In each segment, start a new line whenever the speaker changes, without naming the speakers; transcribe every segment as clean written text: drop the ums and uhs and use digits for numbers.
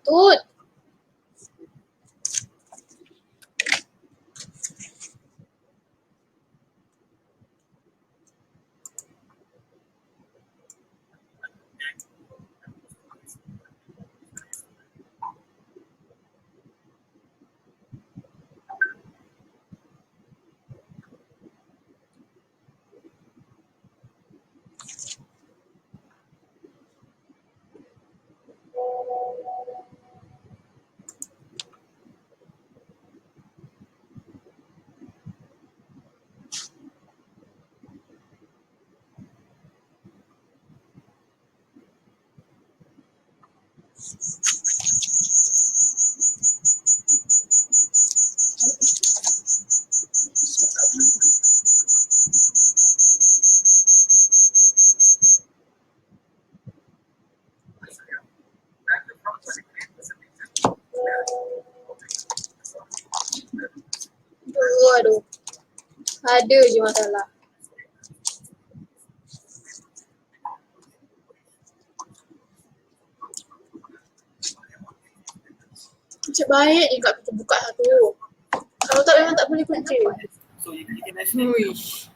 Tut. Aduh. Ada je masalah. Macam baik je kat kita buka satu. Kalau tak memang tak boleh kunci.
Uish.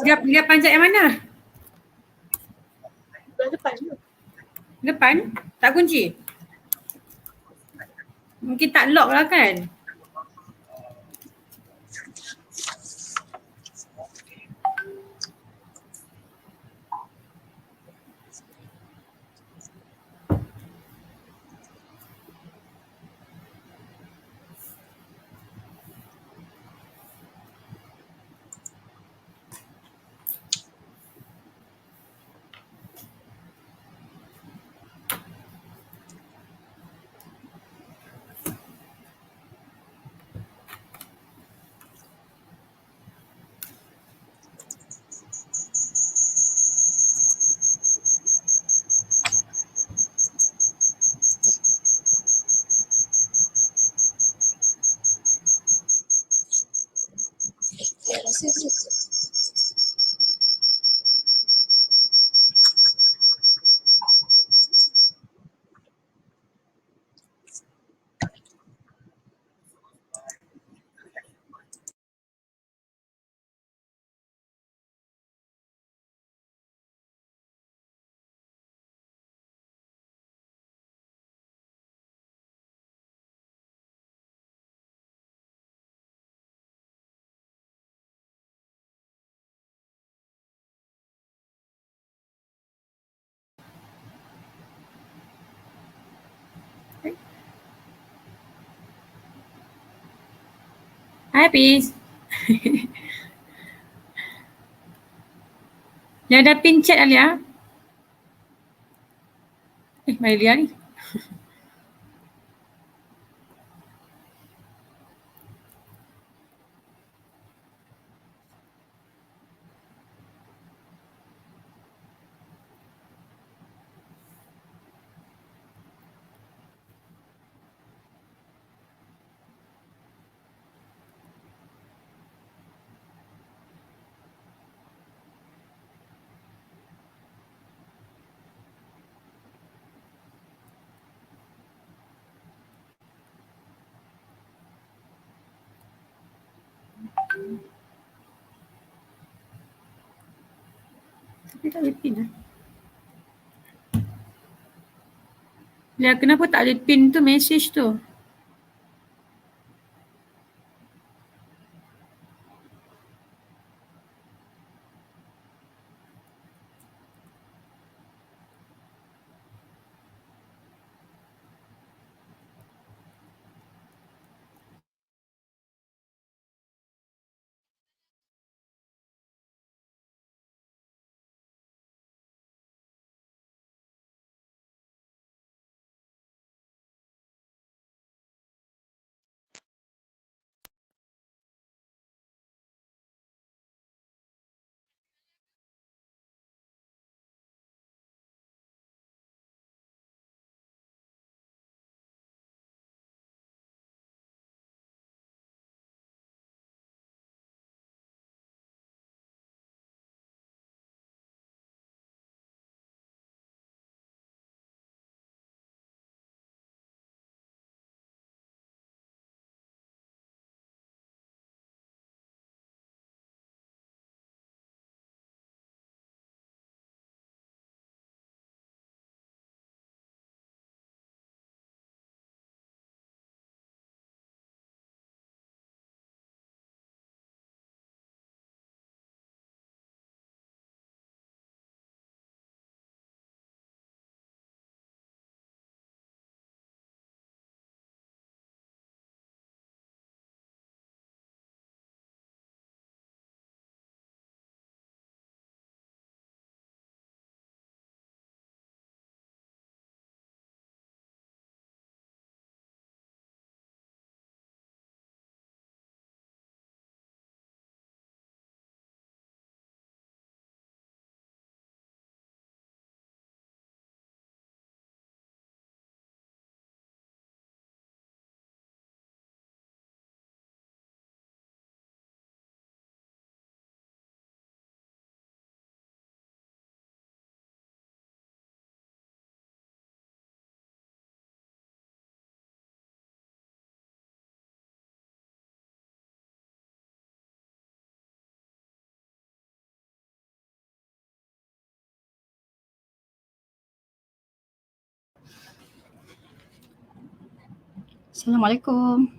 Dia panjat yang mana?
Belah depan je.
Depan? Tak kunci? Mungkin tak lock lah kan?
Rasa tu.
Habis. Dia ada pin chat Alia. Malia ni. Tapi tak ada pin lah. Lia, kenapa tak ada pin tu message tu?
Assalamualaikum.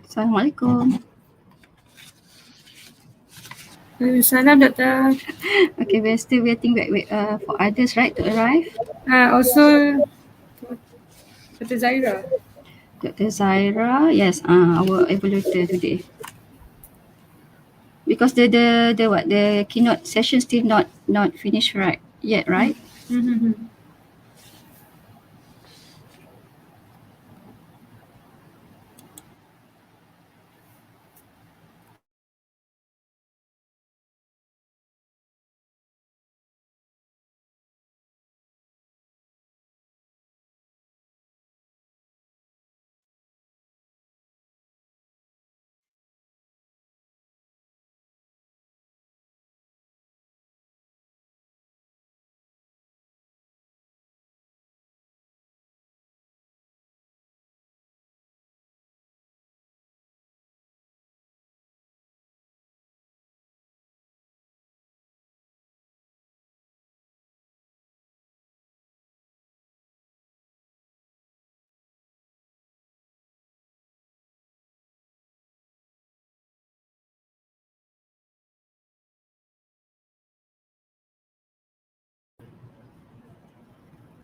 Assalamualaikum.
Salam, Doktor.
Okay, we're still waiting for others, right, to arrive.
Also, Dr. Zaira.
Dr. Zaira, yes, our evaluator today. Because the keynote session still not finished right yet, right?
Mm-hmm.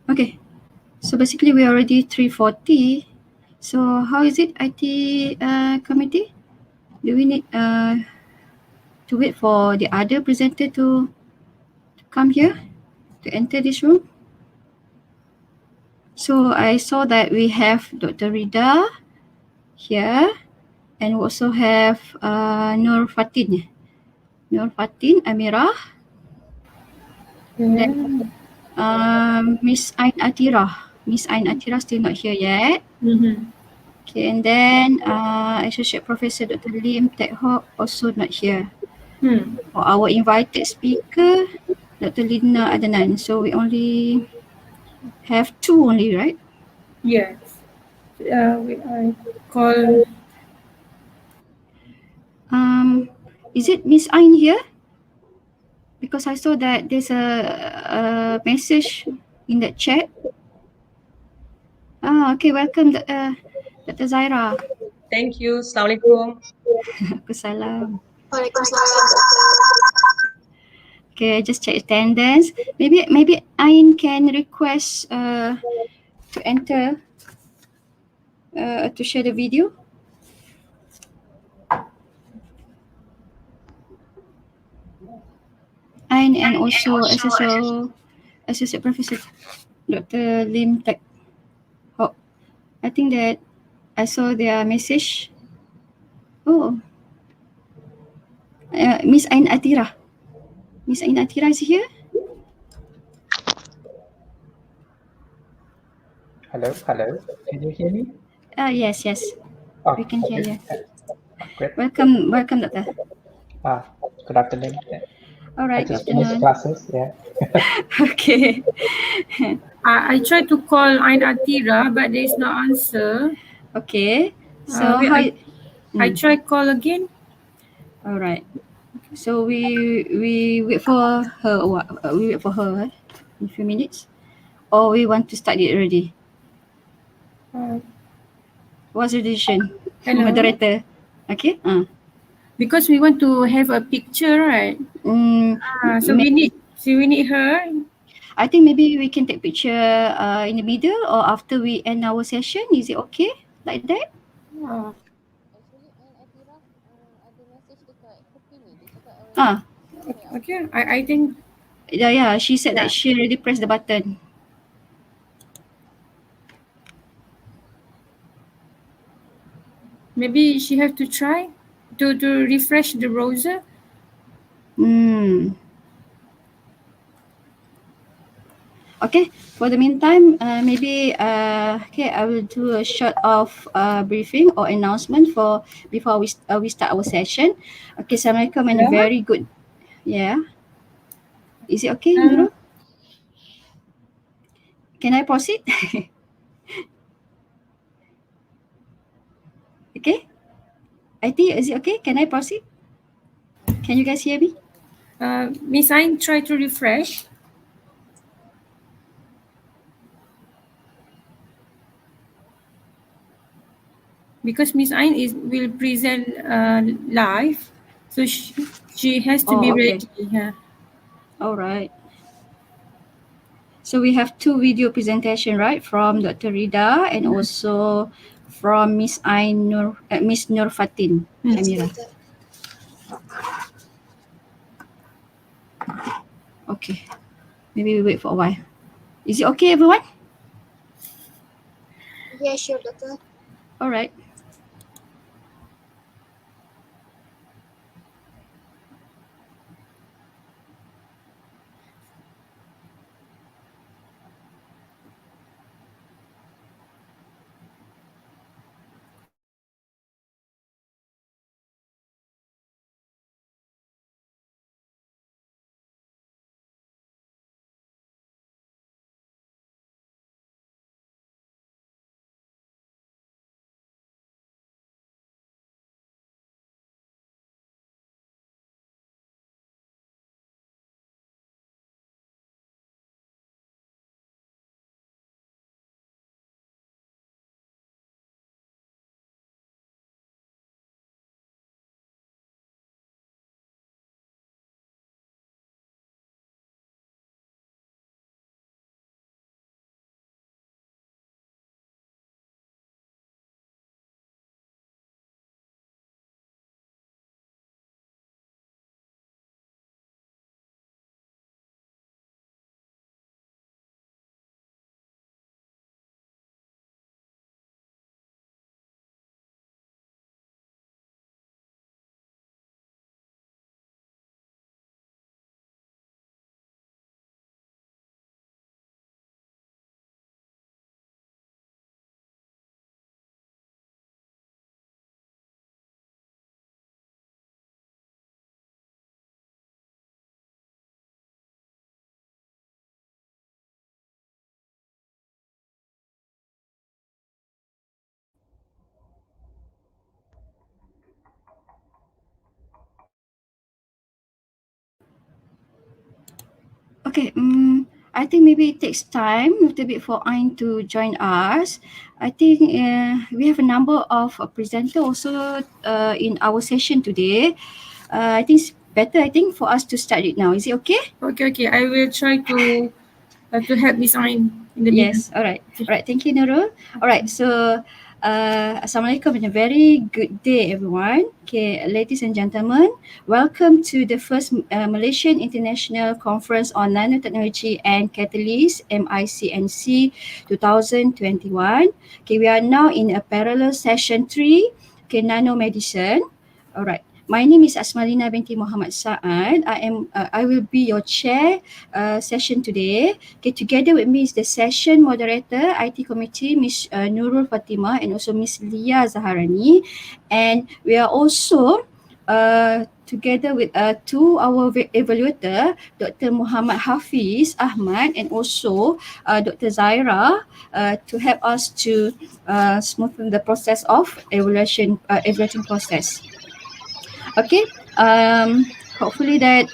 Okay, so basically we already 3:40. So how is it, IT committee? Do we need to wait for the other presenter to come here to enter this room? So I saw that we have Dr. Rida here, and we also have Nur Fatin Amirah, then Miss Ain Atira. Miss Ain Atira still not here yet.
Mm-hmm.
Okay, and then Associate Professor Dr. Lim Tek Hock also not here. For our invited speaker, Dr. Lina Adnan. So we only have two only, right?
Yes. I call.
Is it Miss Ain here? Because I saw that there's a message in the chat. Okay, welcome Dr. Zaira.
Thank you. Assalamualaikum.
Waalaikumsalam.
Waalaikumsalam, Doktor.
Okay, just check attendance. Maybe Ain can request to enter to share the video. Ain and also Associate Professor Dr. Lim Tek Hock. I think that I saw their message. Oh, Miss Ain Atira. Miss Ain Atira is here.
Hello. Can you hear me?
Yes.
Oh,
We can hear you.
great.
Welcome, Doctor.
Good afternoon.
All right,
I just
good
finished
afternoon.
classes. Yeah.
Okay.
I tried to call Ain Atira, but there is no answer.
Okay. So
Wait,
how?
I try call again.
All right. So we wait for her. What? We wait for her in a few minutes, or we want to start it already.
Uh,
What's the decision,
Hello.
moderator? Okay.
Because we want to have a picture, right? So we need her.
I think maybe we can take picture in the middle or after we end our session. Is it okay like that? Ah,
Okay. I think
yeah. She said that she already pressed the button.
maybe she have to try to refresh the browser.
Okay. For the meantime, maybe okay, I will do a short of briefing or announcement for before we start our session. Okay, Assalamualaikum and a very good. Yeah. Is it okay, Nurul? Can I proceed? Okay. I think is it okay? Can I proceed? Can you guys hear me?
Miss Ain, try to refresh. Because Miss Ain will present live, so she has to be
okay.
ready. Yeah.
All right. So we have two video presentation, right, from Dr. Rida and also from Miss Miss Nur Fatin Amira. Okay. Maybe we wait for a while. Is it okay, everyone?
Yeah, sure, doctor.
All right. Okay. I think maybe it takes time a little bit for Ain to join us. I think we have a number of presenter also in our session today. I think it's better. I think for us to start it now. Is it okay?
Okay. I will try to help Miss Ain in the middle.
Yes. All right. All right. Thank you, Nurul. All right. So, Assalamualaikum and a very good day, everyone. Okay, ladies and gentlemen, welcome to the first Malaysian International Conference on Nanotechnology and Catalysis (MICNC) 2021. Okay, we are now in a parallel session 3. Okay, Nanomedicine. All right. My name is Asmalina binti Muhammad Saad. I will be your chair session today. Okay, together with me is the session moderator, IT committee, Miss Nurul Fatimah and also Miss Lia Zaharani. And we are also together with two our evaluator, Dr. Muhammad Hafiz Ahmad and also Dr. Zaira, to help us to smoothen the process of evaluating process. Okay. Hopefully that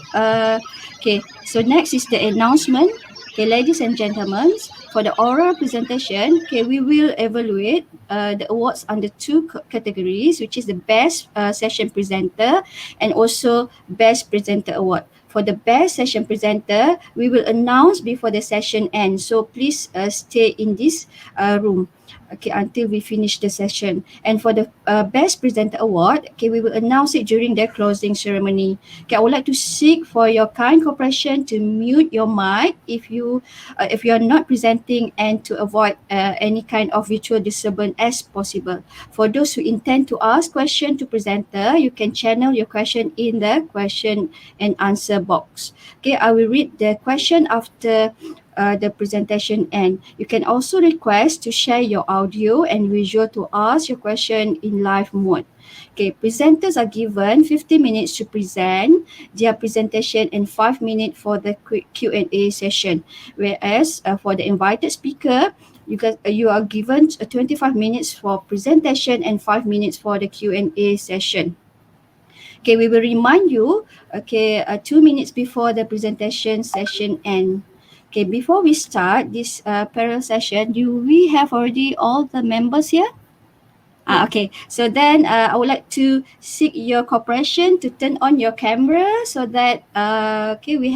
okay. So next is the announcement. Okay, ladies and gentlemen, for the oral presentation, okay, we will evaluate the awards under two categories, which is the best session presenter and also best presenter award. For the best session presenter, we will announce before the session ends. So please stay in this room, okay, until we finish the session. And for the best presenter award, okay, we will announce it during the closing ceremony. Okay, I would like to seek for your kind cooperation to mute your mic if you are not presenting, and to avoid any kind of visual disturbance as possible. For those who intend to ask question to presenter, you can channel your question in the question and answer box. Okay, I will read the question after the presentation end. You can also request to share your audio and visual to ask your question in live mode. Okay, presenters are given 15 minutes to present their presentation and 5 minutes for the quick Q&A session. Whereas for the invited speaker, you are given 25 minutes for presentation and 5 minutes for the Q&A session. Okay, we will remind you, okay, 2 minutes before the presentation session end. Okay, before we start this parallel session, do we have already all the members here? Okay, so then I would like to seek your cooperation to turn on your camera so that okay, we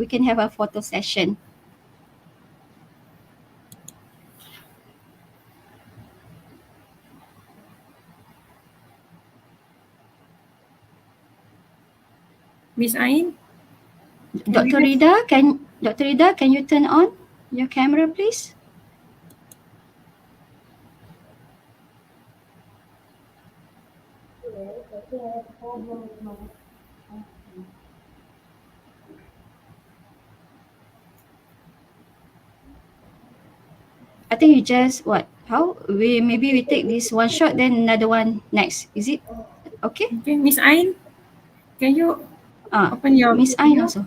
can have a photo session.
Miss Ain?
Dr. Rida, can you turn on your camera, please? I think you just what? How maybe we take this one shot, then another one next. Is it okay?
Okay, Miss Ain, can you open your
Miss Ain
video?
also.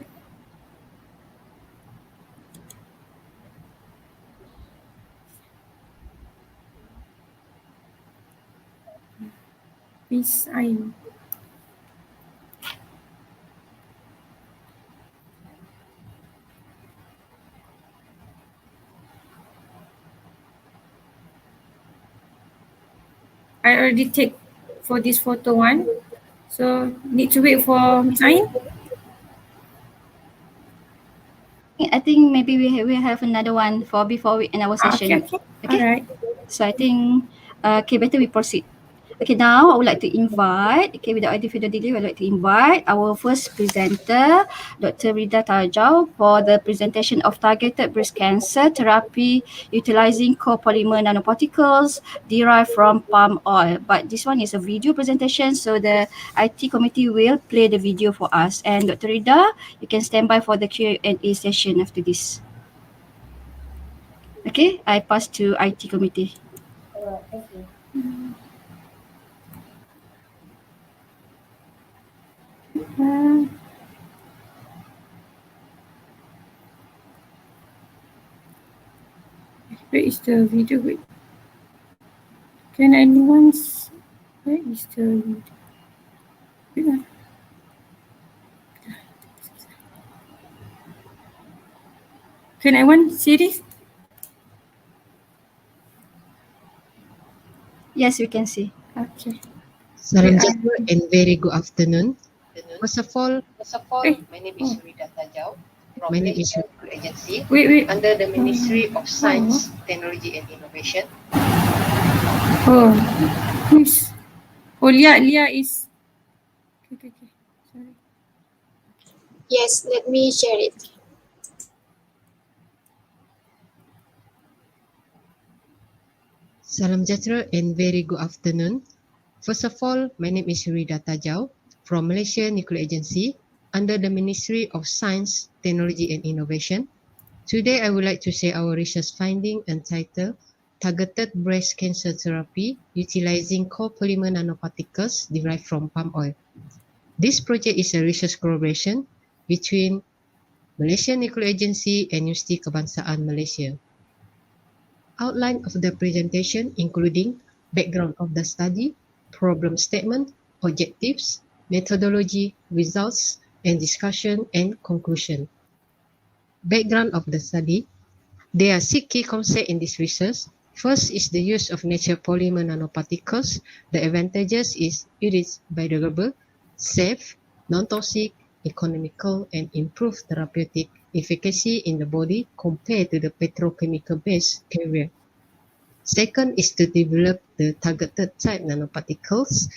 Miss Ain. I already take for this photo one. So need to wait for Miss Ain?
I think maybe we have another one for before we end our session.
Okay.
Okay.
Alright.
So I think okay, better we proceed. Okay, now I would like to invite, okay, without any further delay, I would like to invite our first presenter, Dr. Rida Tajau, for the presentation of targeted breast cancer therapy utilizing copolymer nanoparticles derived from palm oil. But this one is a video presentation, so the IT committee will play the video for us. And Dr. Rida, you can stand by for the Q&A session after this. Okay, I pass to IT committee.
Thank you.
Where is the video? Wait. Can anyone where is the video? Wait. Can anyone see this?
Yes, we can see.
Okay.
Salam sejahtera and very good afternoon. First of all,
My name is Rida Tajau from
My name is
Malaysia Agency
Wait.
under the Ministry of Science, Technology and Innovation.
Oh, who's? Oh, Lia is. Okay. Sorry.
Yes, let me share it.
Salam sejahtera and very good afternoon. First of all, my name is Rida Tajau from Malaysia Nuclear Agency under the Ministry of Science, Technology and Innovation. Today, I would like to share our research finding entitled Targeted Breast Cancer Therapy Utilizing Copolymer Nanoparticles Derived from Palm Oil. This project is a research collaboration between Malaysia Nuclear Agency and Universiti Kebangsaan Malaysia. Outline of the presentation including background of the study, problem statement, objectives, methodology, results, and discussion and conclusion. Background of the study. There are 6 key concepts in this research. First is the use of natural polymer nanoparticles. The advantages is it is biodegradable, safe, non-toxic, economical, and improved therapeutic efficacy in the body compared to the petrochemical-based carrier. Second is to develop the targeted type nanoparticles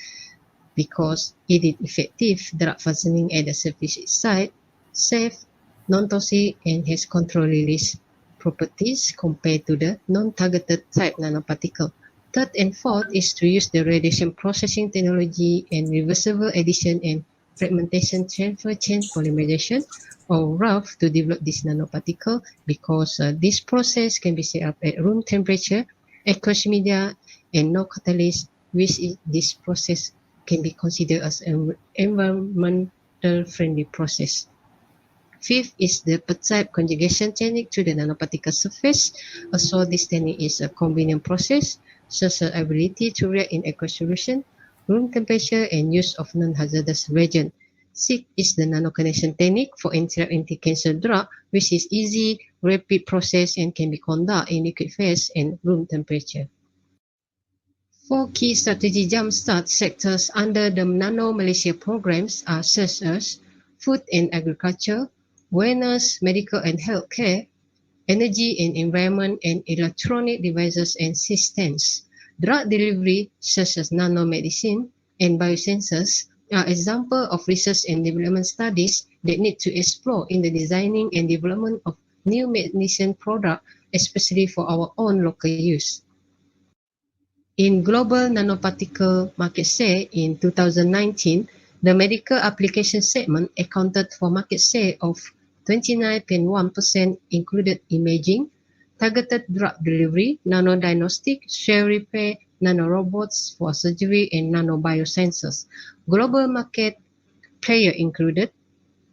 because it is effective drug functioning at the surface site, safe, non-toxic, and has controlled release properties compared to the non-targeted type nanoparticle. Third and fourth is to use the radiation processing technology and reversible addition and fragmentation transfer chain polymerization or RAF to develop this nanoparticle because this process can be set up at room temperature, aqueous media, and no catalyst, which is this process can be considered as an environmental friendly process. Fifth is the peptide conjugation technique to the nanoparticle surface. Also, this technique is a convenient process, such as ability to react in aqueous solution, room temperature, and use of non-hazardous reagent. Sixth is the nanoconnection technique for anti-cancer drug, which is easy, rapid process and can be conducted in liquid phase and room temperature. 4 key strategy jumpstart sectors under the Nano Malaysia programs are such as food and agriculture, wellness, medical and healthcare, energy and environment, and electronic devices and systems. Drug delivery such as nanomedicine and biosensors are examples of research and development studies that need to explore in the designing and development of new medicine products, especially for our own local use. In global nanoparticle market share in 2019, the medical application segment accounted for market share of 29.1%, included imaging, targeted drug delivery, nanodiagnostic, cell repair, nanorobots for surgery, and nanobiosensors. Global market player included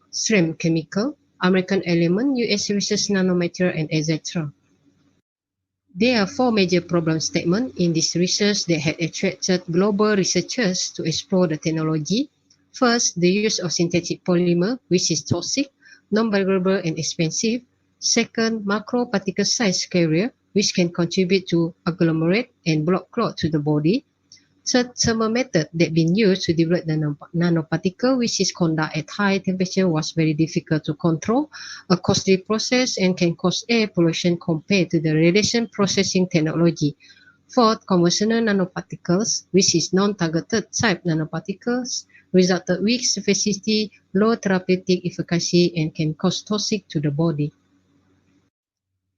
SRAM Chemical, American Element, US Research Nanomaterial, and etc. There are 4 major problem statements in this research that had attracted global researchers to explore the technology. First, the use of synthetic polymer, which is toxic, non-biodegradable, and expensive. Second, macro particle size carrier, which can contribute to agglomerate and block clot to the body. Third, thermal method that been used to develop the nanoparticle, which is conducted at high temperature, was very difficult to control, a costly process, and can cause air pollution compared to the radiation processing technology. Fourth, conventional nanoparticles, which is non-targeted type nanoparticles, resulted weak specificity, low therapeutic efficacy, and can cause toxic to the body.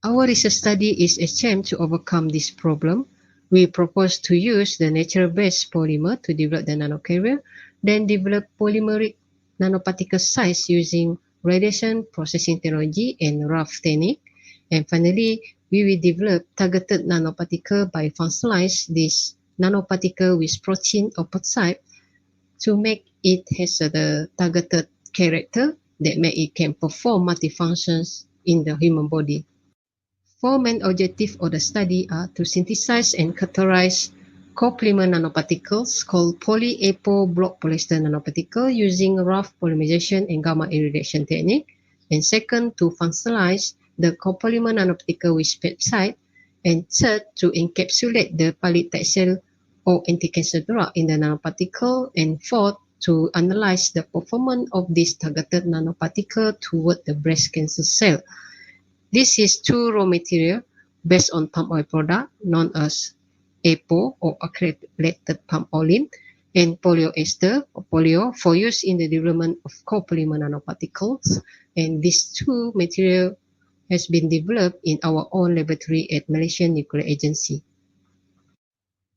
Our research study is a attempt to overcome this problem. We propose to use the natural-based polymer to develop the nanocarrier, then develop polymeric nanoparticle size using radiation processing technology and RAF technique. And finally, we will develop targeted nanoparticle by functionalize this nanoparticle with protein or peptide to make it has the targeted character that make it can perform multifunctions in the human body. 4 main objectives of the study are to synthesize and characterize copolymer nanoparticles called polyapo block polyester nanoparticle using RAF polymerization and gamma irradiation technique. And second, to functionalize the copolymer nanoparticle with peptide. And third, to encapsulate the peptide cell or anti-cancer drug in the nanoparticle. And fourth, to analyze the performance of this targeted nanoparticle toward the breast cancer cell. This is 2 raw material based on palm oil product known as APO or acrylated palm oil and polyester or polyo for use in the development of copolymer nanoparticles. And these 2 material has been developed in our own laboratory at Malaysia Nuclear Agency.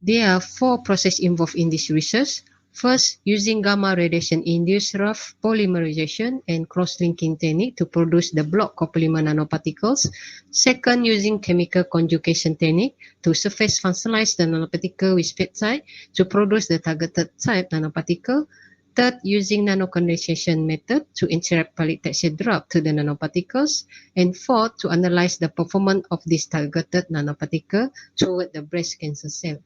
There are 4 processes involved in this research. First, using gamma radiation-induced RAF polymerization and cross-linking technique to produce the block copolymer nanoparticles. Second, using chemical conjugation technique to surface functionalize the nanoparticle with peptide to produce the targeted type nanoparticle. Third, using nanocondensation method to interact polytexture drug to the nanoparticles. And fourth, to analyze the performance of this targeted nanoparticle toward the breast cancer cell.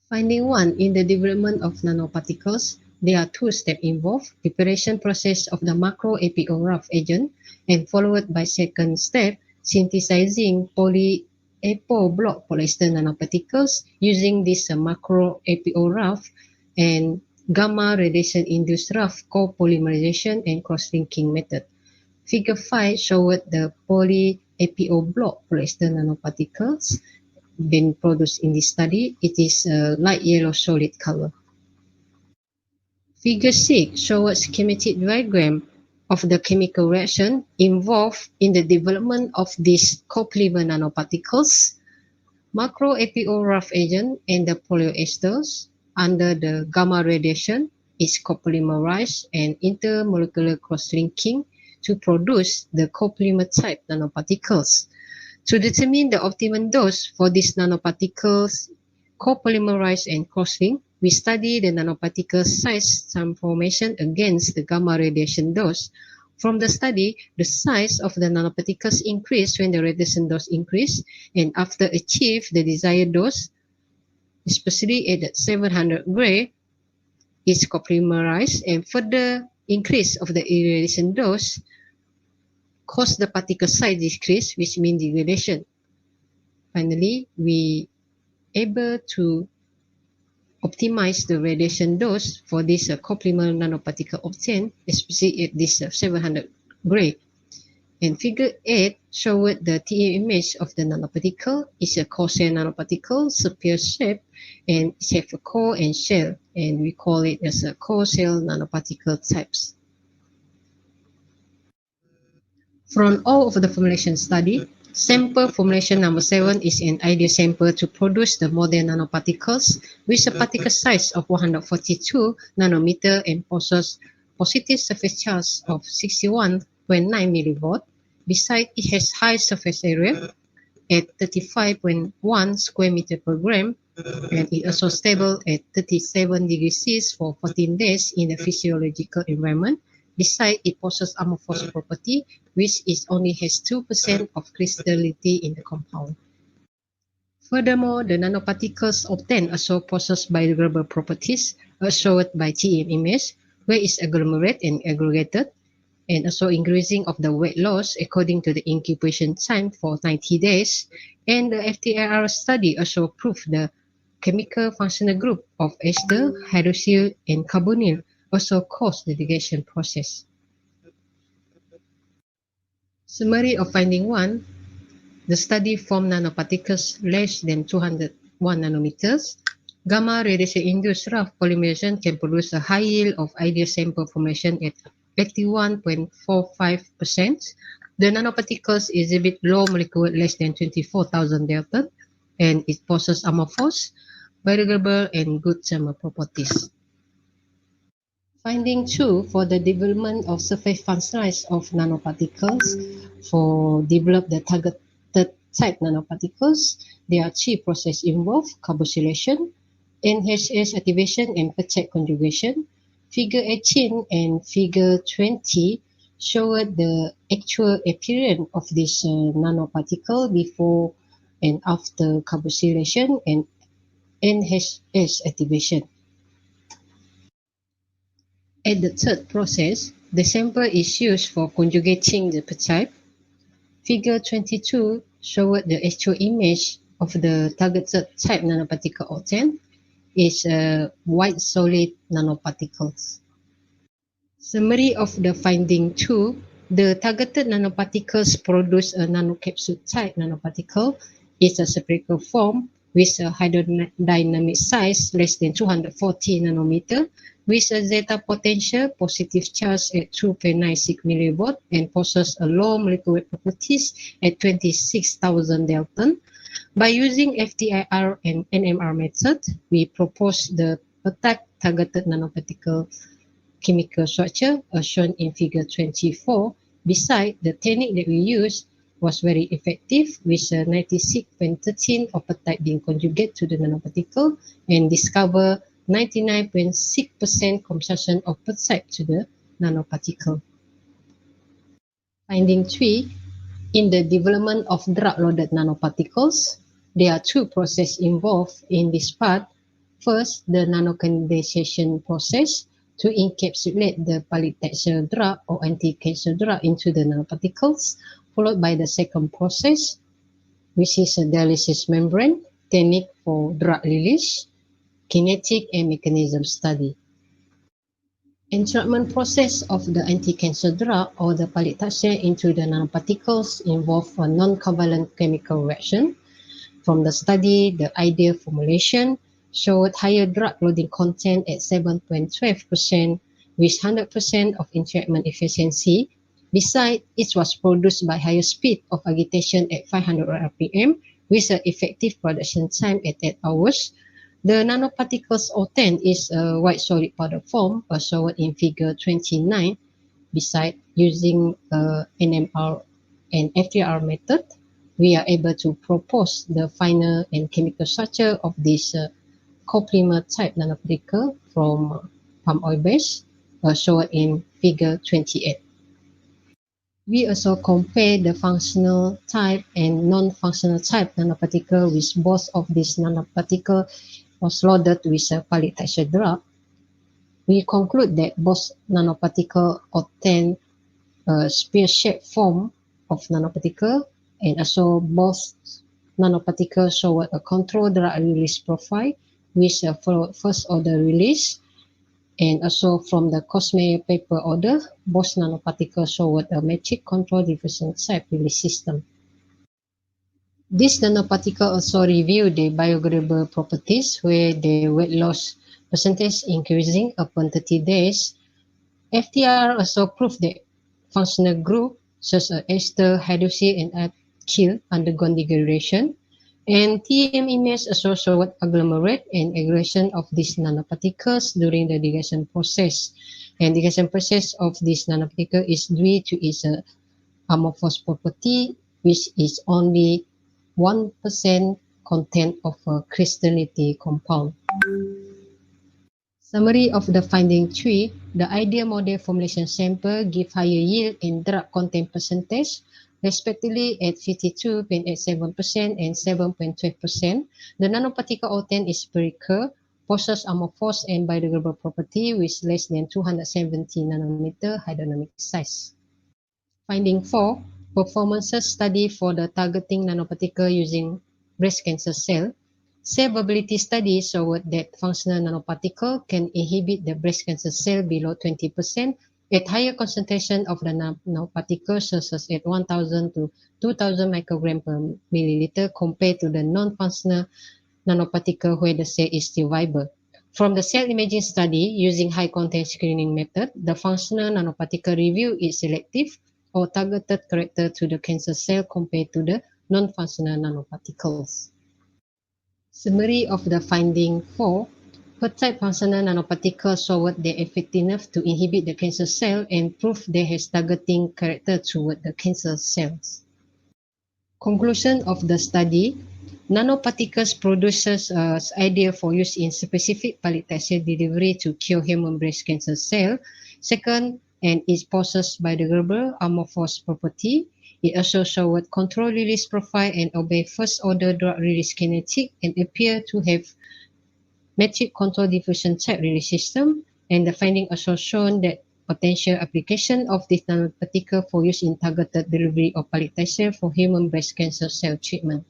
Finding 1, in the development of nanoparticles, there are 2 steps involved: preparation process of the macro APO rough agent, and followed by second step, synthesizing polyapo block polyester nanoparticles using this macro APO rough and gamma radiation induced rough copolymerization and cross-linking method. Figure 5 showed the polyapo block polyester nanoparticles been produced in this study. It is a light yellow solid color. Figure 6 shows schematic diagram of the chemical reaction involved in the development of these copolymer nanoparticles. Macro APO rough agent and the polyesters under the gamma radiation is copolymerized and intermolecular cross-linking to produce the copolymer type nanoparticles. To determine the optimum dose for these nanoparticles copolymerize and cross-link, we study the nanoparticle size transformation against the gamma radiation dose. From the study, the size of the nanoparticles increased when the radiation dose increased, and after achieve the desired dose, especially at 700 gray, is copolymerized, and further increase of the irradiation dose cause the particle size decrease, which means degradation. Finally, we able to optimize the radiation dose for this copolymer nanoparticle obtained, especially at this 700 gray. And figure 8 showed the TM image of the nanoparticle. It's a core shell nanoparticle, sphere shape, and it has a core and shell, and we call it as a core shell nanoparticle types. From all of the formulation study, sample formulation number 7 is an ideal sample to produce the model nanoparticles with a particle size of 142 nanometer and possess positive surface charge of 61.9 millivolt. Besides, it has high surface area at 35.1 square meter per gram, and it also stable at 37 degrees Celsius for 14 days in a physiological environment. Besides, it possesses amorphous property, which is only has 2% of crystallinity in the compound. Furthermore, the nanoparticles obtained also possess biodegradable properties, as shown by TEM image, where it's agglomerate and aggregated, and also increasing of the weight loss according to the incubation time for 90 days. And the FTIR study also proved the chemical functional group of ester, hydroxyl, and carbonyl also cause the degradation process. Summary of finding 1. The study formed nanoparticles less than 201 nanometers. Gamma radiation-induced rough polymerization can produce a high yield of ideal sample formation at 81.45%. The nanoparticles exhibit low molecular weight less than 24,000 Dalton, and it possesses amorphous, biodegradable, and good thermal properties. Finding 2, for the development of surface functionalized of nanoparticles, for develop the targeted type nanoparticles, there are 3 processes involved: carboxylation, NHS activation, and peptide conjugation. Figure 18 and figure 20 show the actual appearance of this nanoparticle before and after carboxylation and NHS activation. At the third process, the sample is used for conjugating the peptide. Figure 22 showed the actual image of the targeted type nanoparticle obtained. Is white solid nanoparticles. Summary of the finding 2. The targeted nanoparticles produce a nanocapsule type nanoparticle. It's a spherical form with a hydrodynamic size less than 240 nanometer with a zeta potential positive charge at 2.96 millivolt and possess a low molecular weight properties at 26,000 Dalton. By using FTIR and NMR method, we propose the targeted nanoparticle chemical structure as shown in figure 24. Besides, the technique that we used was very effective with 96.13 of peptide being conjugated to the nanoparticle and discover 99.6% compression of peptide to the nanoparticle. Finding 3, in the development of drug-loaded nanoparticles, there are two processes involved in this part. First, the nanocondensation process to encapsulate the polytextural drug or anti-cancer drug into the nanoparticles, followed by the second process, which is a dialysis membrane technique for drug release, kinetic and mechanism study. Entrapment process of the anti-cancer drug or the polytexture into the nanoparticles involve a non-covalent chemical reaction. From the study, the ideal formulation showed higher drug loading content at 7.12% with 100% of entrapment efficiency. Besides, it was produced by higher speed of agitation at 500 rpm with an effective production time at 8 hours. The nanoparticles O10 is a white solid powder form, as shown in figure 29. Besides using NMR and FTR method, we are able to propose the final and chemical structure of this copolymer type nanoparticle from palm oil base, shown in figure 28. We also compare the functional type and non-functional type nanoparticle, with both of these nanoparticle was loaded with a polytexture drug. We conclude that both nanoparticle obtain a spear-shaped form of nanoparticle, and also both nanoparticles show a controlled drug release profile with a first order release. And also from the Cosme paper order, both nanoparticles show a metric control diffusion type release system. This nanoparticle also review the biodegradable properties, where the weight loss percentage increasing upon 30 days. FTR also proved that functional group such as ester, hydroxy, and alkyl undergone degradation. And TEM image also showed agglomerate and aggregation of these nanoparticles during the degradation process. And degradation process of this nanoparticle is due to its amorphous property, which is only 1% content of a crystallinity compound. Summary of the finding 3, the ideal model formulation sample give higher yield in drug content percentage, respectively at 52.87% and 7.12%. The nanoparticle O10 is spherical, possess amorphous and biodegradable property with less than 270 nanometer hydrodynamic size. Finding 4, performances study for the targeting nanoparticle using breast cancer cell. Cell viability study showed that functional nanoparticle can inhibit the breast cancer cell below 20% at higher concentration of the nanoparticles, such as at 1000 to 2000 microgram per milliliter, compared to the non-functional nanoparticle where the cell is still viable. From the cell imaging study using high content screening method, the functional nanoparticle review is selective or targeted character to the cancer cell compared to the non-functional nanoparticles. Summary of the finding 4, peptide functional nanoparticles showed their effectiveness to inhibit the cancer cell and prove they have targeting character toward the cancer cells. Conclusion of the study, nanoparticles produces ideal for use in specific polytexture delivery to cure human breast cancer cell. Second, and is possessed biodegradable amorphous property. It also showed control release profile and obey first order drug release kinetic and appear to have metric control diffusion type release system. And the finding also shown that potential application of this nanoparticle for use in targeted delivery of polytexture for human breast cancer cell treatment.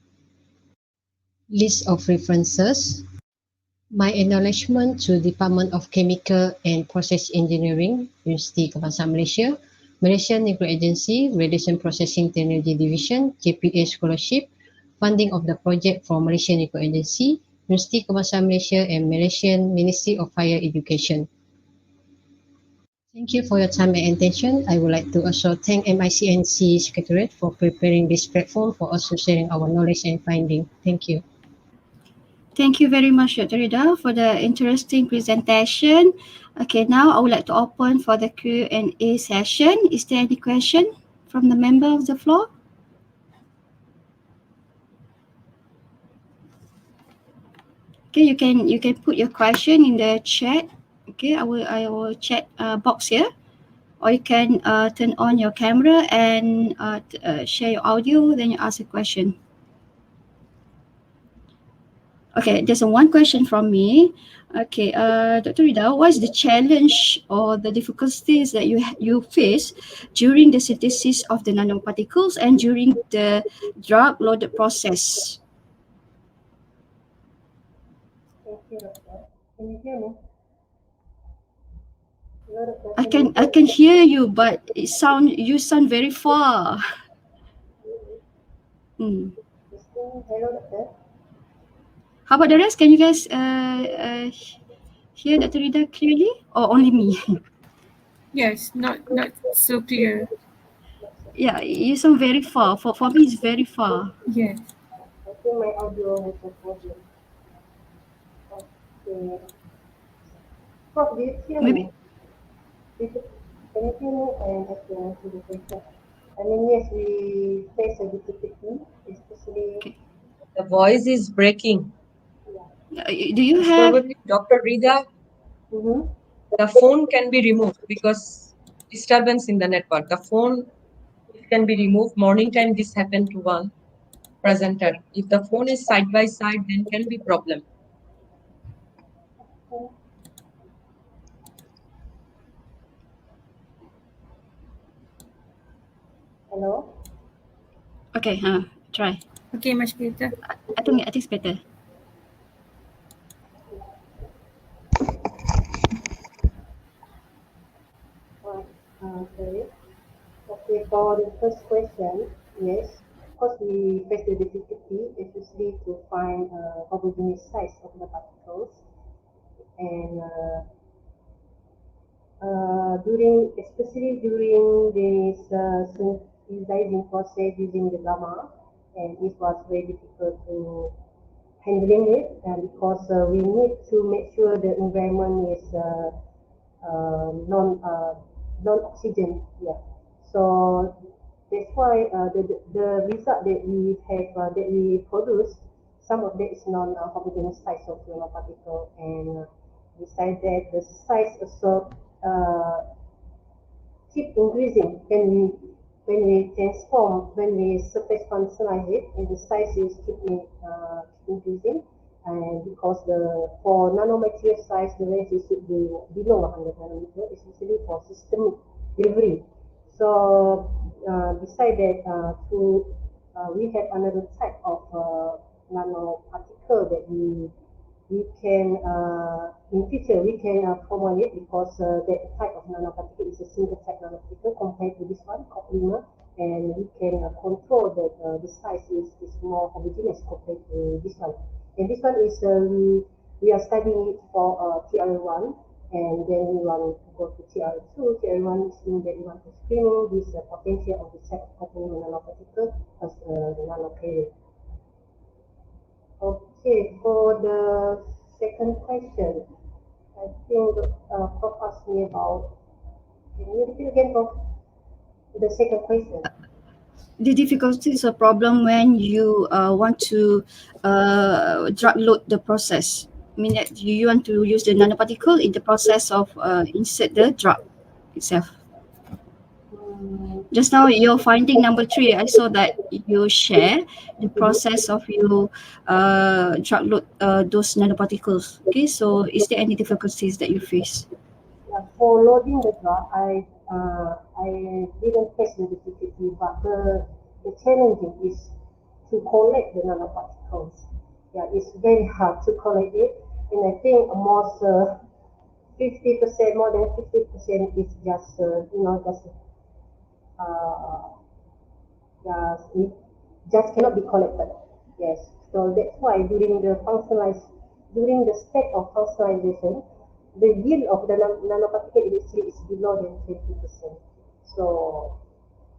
List of references. My acknowledgement to Department of Chemical and Process Engineering, University Kebangsaan Malaysia, Malaysian Nuclear Agency, Radiation Processing Technology Division, JPA Scholarship, funding of the project from Malaysian Nuclear Agency, University Kebangsaan Malaysia, and Malaysian Ministry of Higher Education. Thank you for your time and attention. I would like to also thank MICNC Secretariat for preparing this platform for also sharing our knowledge and finding. Thank you.
Thank you very much, Dr. Rida, for the interesting presentation. Okay, now I would like to open for the Q&A session. Is there any question from the member of the floor? Okay, you can put your question in the chat. Okay, I will chat box here, or you can turn on your camera and share your audio. Then you ask a question. Okay, there's one question from me. Okay, Dr. Rida, what is the challenge or the difficulties that you face during the synthesis of the nanoparticles and during the drug loaded process?
Thank you, Doctor. Can you hear me? Hello, Doctor.
I can hear you, but you sound very far. Hmm.
Hello, Doctor.
How about the rest? Can you guys hear Dr. Rida clearly, or only me?
Yes, not so clear.
Yeah, you sound very far. For me, it's very far.
Yes.
I think my audio has a problem. Okay. Prof, do you hear
Maybe.
me? Can you hear me? And I can answer the question. I mean, yes, we face a difficulty, especially.
Okay.
The voice is breaking.
Do you
Most
have?
probably, Dr. Rida,
Mm-hmm.
the phone can be removed because disturbance in the network. The phone it can be removed. Morning time, this happened to one presenter. If the phone is side by side, then can be problem.
Hello?
Okay, try.
Okay, much better.
I think it's better.
Sorry. Okay, for the first question, yes, of course we face the difficulty, especially to find homogeneous size of the particles, and especially during this synthesizing process using the gamma, and it was very difficult to handling it, because we need to make sure the environment is non oxygen. Yeah. So that's why the result that we have that we produce, some of that is non homogeneous size of nanoparticle, and besides that, the size also keep increasing when we transform, when we surface functionalize it, and the size is keep increasing. And because for nanomaterial size, the range should be below 100 nanometer, especially for systemic delivery. So beside that, we have another type of nanoparticle that we can in future we can formulate, because that type of nanoparticle is a single type nanoparticle compared to this one copolymer, and we can control that the size is more homogeneous compared to this one. And this one is we are studying it for TR1, and then we want to go to TR2. TR1 is mean that we want to screening this potential of the type of copolymer nanoparticle as the nanocarrier. Okay, for the second question, I think Prof asked me about. Can you repeat again, Prof? The second question.
The difficulty is a problem when you want to drug load the process. I mean that you want to use the nanoparticle in the process of insert the drug itself. Just now, your finding number 3, I saw that you share the process of you drug load those nanoparticles. Okay, so is there any difficulties that you face?
For loading the drug, I didn't face the difficulty, but the challenging is to collect the nanoparticles. Yeah, it's very hard to collect it, and I think almost 50%, more than 50% is just just uh, it just cannot be collected. Yes, so that's why during the step of functionalization, the yield of the nanoparticle is below than 20%. So,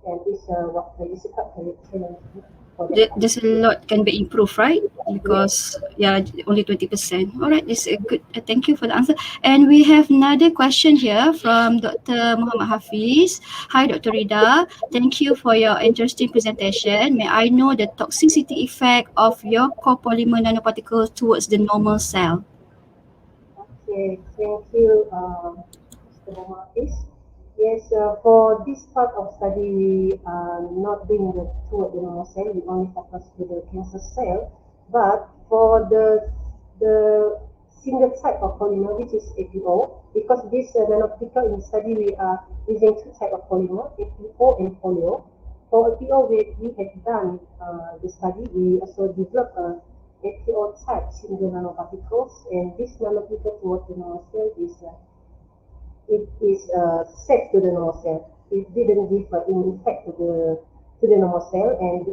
and it's what is quite challenging. for that.
There's a lot can be improved, right? Because only 20%. All right, this is a good. Thank you for the answer. And we have another question here from Dr. Muhammad Hafiz. Hi, Dr. Rida. Thank you for your interesting presentation. May I know the toxicity effect of your copolymer nanoparticles towards the normal cell?
Okay, thank you, Mr. Mohammed. Yes, for this part of study, we are not doing the toward the normal cell. We only focus to the cancer cell. But for the single type of polymer, which is APO, because this nanoparticle in study we are using two type of polymer, APO and polio. For APO, we have done the study. We also developed a APO type single nanoparticles, and this nanoparticle towards the normal cell is it is safe to the normal cell. It didn't give any effect to the normal cell, and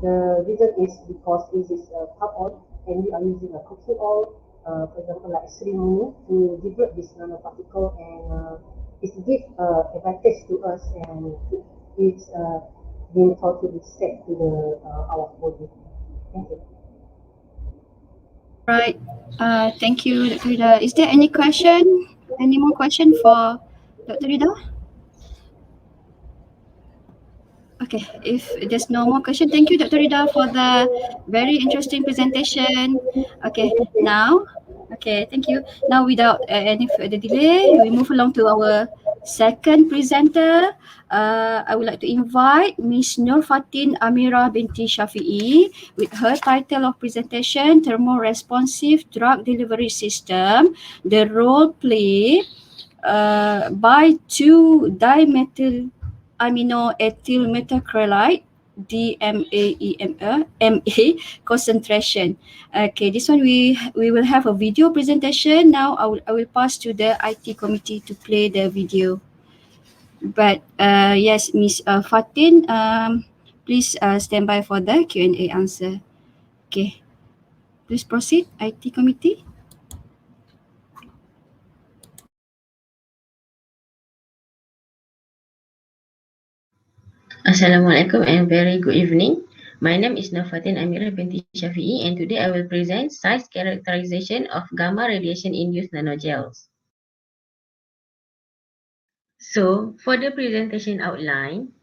the reason is because this is palm oil, and we are using a cooking oil, for example, like ceremony, to develop this nanoparticle, and it gives advantage to us, and it's being thought to be safe to the our body. Thank you.
Right. Thank you, Dr. Rida. Is there any question? Any more question for Dr. Rida? Okay, if there's no more question, thank you, Dr. Rida, for the very interesting presentation. Okay, now, thank you. Now, without any further delay, we move along to our second presenter. I would like to invite Ms. Nur Fatin Amira binti Shafi'i with her title of presentation, Thermoresponsive Drug Delivery System, the role played by 2-dimethyl aminoethyl methacrylate DMAEMA concentration. Okay, this one we will have a video presentation. Now I will pass to the IT committee to play the video. But yes, Miss Fatin, please stand by for the Q&A answer. Okay, please proceed, IT committee.
Assalamualaikum and very good evening. My name is Nafatin Amira binti Shafi'i, and today I will present size characterization of gamma radiation induced nanogels. So for the presentation outline,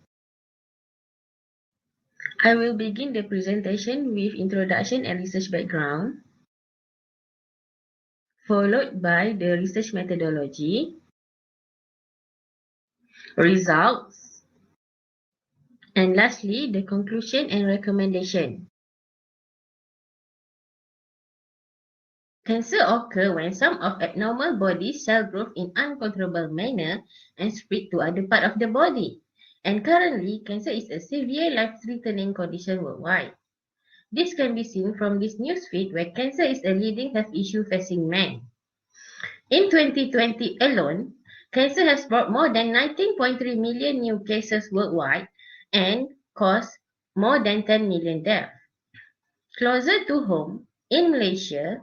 I will begin the presentation with introduction and research background, followed by the research methodology, results, and lastly the conclusion and recommendation. Cancer occurs when some of abnormal body cell growth in uncontrollable manner and spread to other part of the body. And currently, cancer is a severe life-threatening condition worldwide. This can be seen from this newsfeed where cancer is a leading health issue facing men. In 2020 alone, cancer has brought more than 19.3 million new cases worldwide and caused more than 10 million deaths. Closer to home, in Malaysia,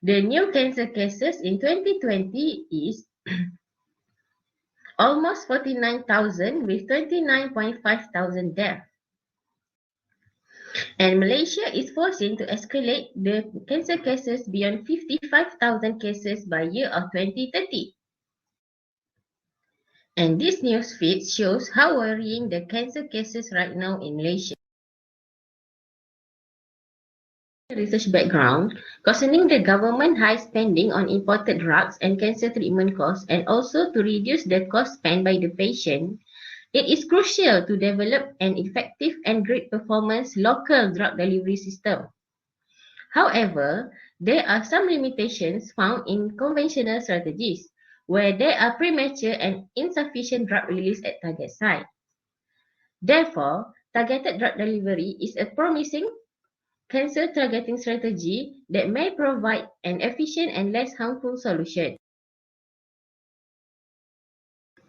the new cancer cases in 2020 is almost 49,000 with 29.5 thousand deaths. And Malaysia is foreseen to escalate the cancer cases beyond 55,000 cases by year of 2030. And this news feed shows how worrying the cancer cases right now in Malaysia. Research background concerning the government high spending on imported drugs and cancer treatment costs, and also to reduce the cost spent by the patient, it is crucial to develop an effective and great performance local drug delivery system. However, there are some limitations found in conventional strategies where there are premature and insufficient drug release at target site. Therefore, targeted drug delivery is a promising cancer targeting strategy that may provide an efficient and less harmful solution.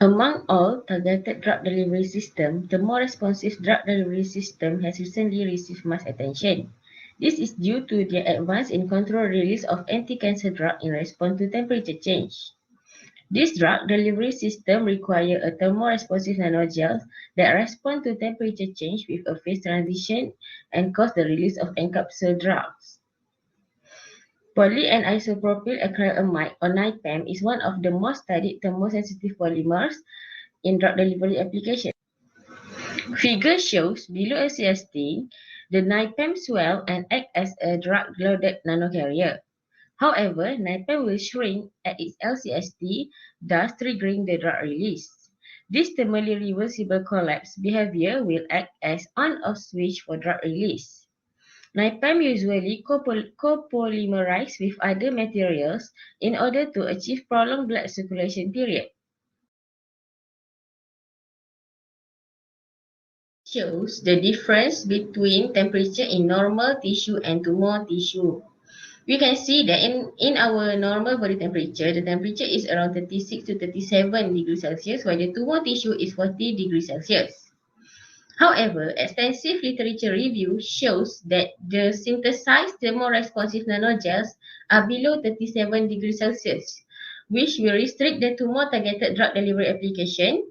Among all targeted drug delivery systems, the more responsive drug delivery system has recently received mass attention. This is due to their advance in controlled release of anti-cancer drug in response to temperature change. This drug delivery system requires a thermoresponsive nanogel that respond to temperature change with a phase transition and cause the release of encapsulated drugs. Poly and isopropyl acrylamide or NiPAM is one of the most studied thermosensitive polymers in drug delivery application. Figure shows below LCST, the NiPAM swell and act as a drug-loaded nanocarrier. However, NiPAM will shrink at its LCST, thus triggering the drug release. This thermally reversible collapse behavior will act as on-off switch for drug release. NiPAM usually copolymerize with other materials in order to achieve prolonged blood circulation period. Shows the difference between temperature in normal tissue and tumor tissue. We can see that in our normal body temperature, the temperature is around 36 to 37 degrees Celsius, while the tumor tissue is 40 degrees Celsius. However, extensive literature review shows that the synthesized thermoresponsive nanogels are below 37 degrees Celsius, which will restrict the tumor-targeted drug delivery application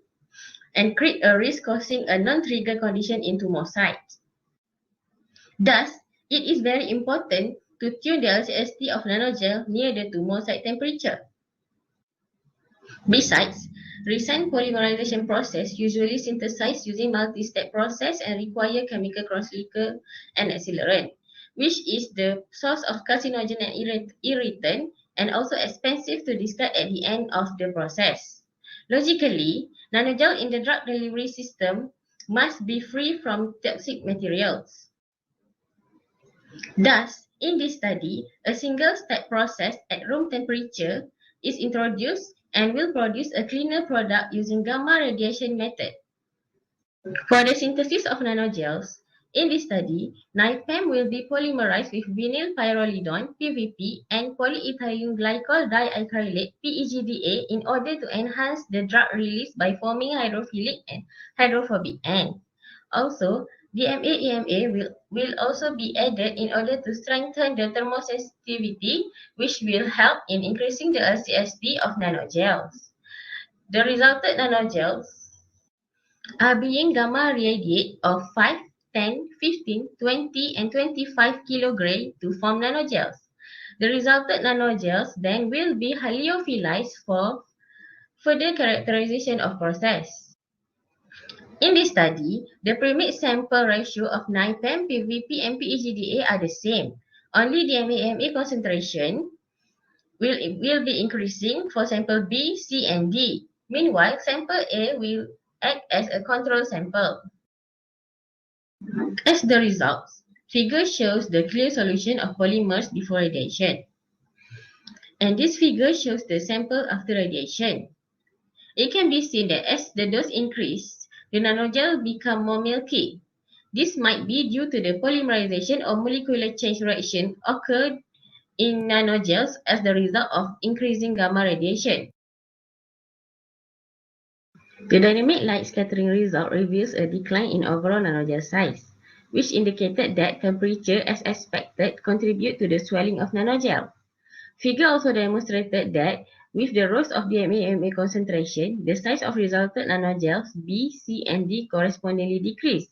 and create a risk causing a non-trigger condition in tumor sites. Thus, it is very important to tune the LCST of nanogel near the tumor site temperature. Besides, recent polymerization process usually synthesized using multi-step process and require chemical cross-linker and accelerant, which is the source of carcinogen and irritant and also expensive to discard at the end of the process. Logically, nanogel in the drug delivery system must be free from toxic materials. Thus, in this study, a single-step process at room temperature is introduced and will produce a cleaner product using gamma radiation method. For the synthesis of nanogels, in this study, NiPAM will be polymerized with vinyl pyrrolidone (PVP) and polyethylene glycol diacrylate (PEGDA) in order to enhance the drug release by forming hydrophilic and hydrophobic end. Also, DMA-EMA will also be added in order to strengthen the thermosensitivity, which will help in increasing the LCST of nanogels. The resulted nanogels are being gamma radiated of 5, 10, 15, 20, and 25 kilogray to form nanogels. The resulted nanogels then will be halophilized for further characterization of process. In this study, the premix sample ratio of NiPAM, PVP, and PEGDA are the same. Only the MAMA concentration will be increasing for sample B, C, and D. Meanwhile, sample A will act as a control sample. As the results, figure shows the clear solution of polymers before radiation. And this figure shows the sample after radiation. It can be seen that as the dose increases, the nanogel become more milky. This might be due to the polymerization or molecular change reaction occurred in nanogels as the result of increasing gamma radiation. The dynamic light scattering result reveals a decline in overall nanogel size, which indicated that temperature, as expected, contribute to the swelling of nanogel. Figure also demonstrated that with the rise of DMA-MA concentration, the size of resultant nanogels B, C, and D correspondingly decreased.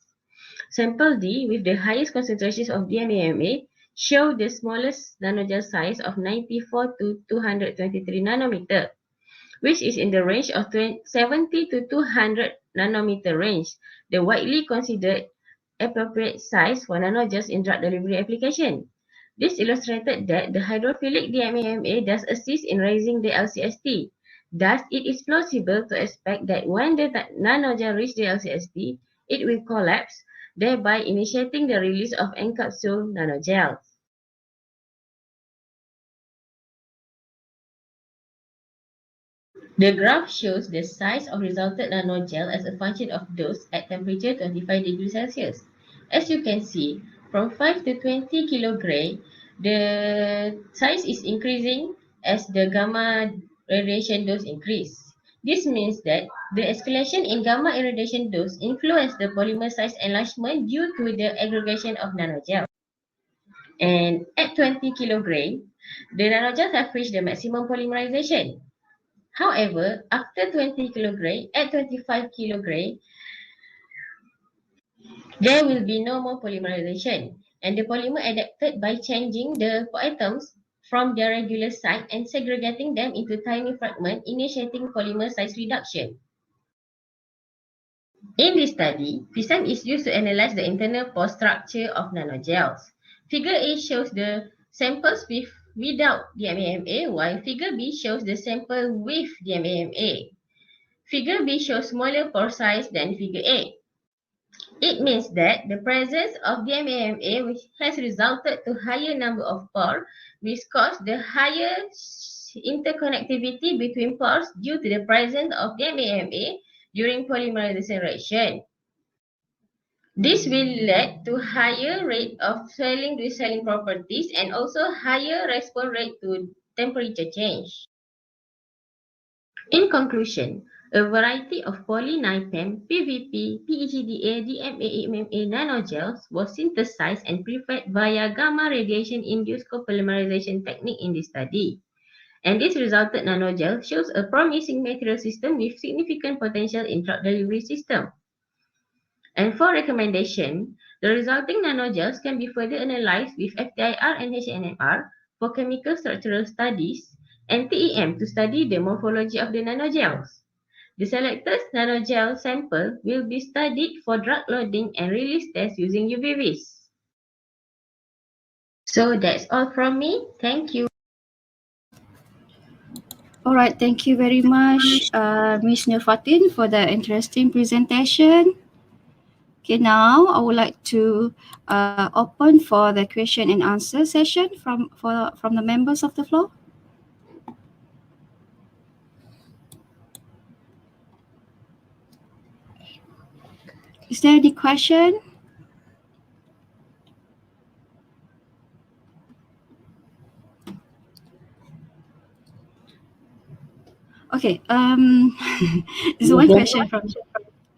Sample D, with the highest concentrations of DMA-MA, show the smallest nanogel size of 94 to 223 nanometer, which is in the range of 70 to 200 nanometer range, the widely considered appropriate size for nanogels in drug delivery application. This illustrated that the hydrophilic DMA-MA does assist in raising the LCST. Thus, it is plausible to expect that when the nanogel reaches the LCST, it will collapse, thereby initiating the release of encapsulated nanogels. The graph shows the size of resultant nanogel as a function of dose at temperature 25 degrees Celsius. As you can see, from 5 to 20 kilogray, the size is increasing as the gamma radiation dose increase. This means that the escalation in gamma irradiation dose influenced the polymer size enlargement due to the aggregation of nanogel. And at 20 kilogray, the nanogels have reached the maximum polymerization. However, after 20 kilograde, at 25 kilograde, there will be no more polymerization, and the polymer adapted by changing the atoms from their regular site and segregating them into tiny fragments, initiating polymer size reduction. In this study, PSEM is used to analyze the internal pore structure of nanogels. Figure A shows the samples without DMAMA, while Figure B shows the sample with DMAMA. Figure B shows smaller pore size than Figure A. It means that the presence of DMAMA has resulted to higher number of pores, which caused the higher interconnectivity between pores due to the presence of DMAMA during polymerization reaction. This will lead to higher rate of swelling with swelling properties and also higher response rate to temperature change. In conclusion, a variety of poly-NiPEM, PVP, PEGDA, DMA, MMA nanogels was synthesized and prepared via gamma radiation-induced copolymerization technique in this study. And this resulted nanogel shows a promising material system with significant potential in drug delivery system. And for recommendation, the resulting nanogels can be further analyzed with FTIR and HNMR for chemical structural studies and TEM to study the morphology of the nanogels. The selected nanogel sample will be studied for drug loading and release tests using UV-Vis. So that's all from me. Thank you.
All right, thank you very much, Ms. Nurfatin, for the interesting presentation. Okay, now I would like to open for the question and answer session from the members of the floor. Is there any question? Okay, there's one question from.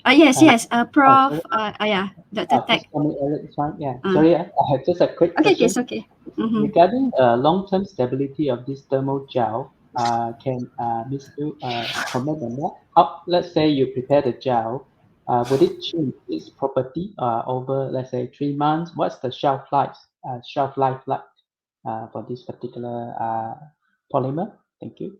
Yes, Prof. Yeah, Dr. Tech.
Yeah, sorry, I have just a quick
Okay,
question.
it's okay. Mm-hmm.
Regarding long-term stability of this thermal gel, can Ms. Liu comment on that? Let's say you prepare the gel, would it change its property over, let's say, 3 months? What's the shelf life like for this particular polymer? Thank you.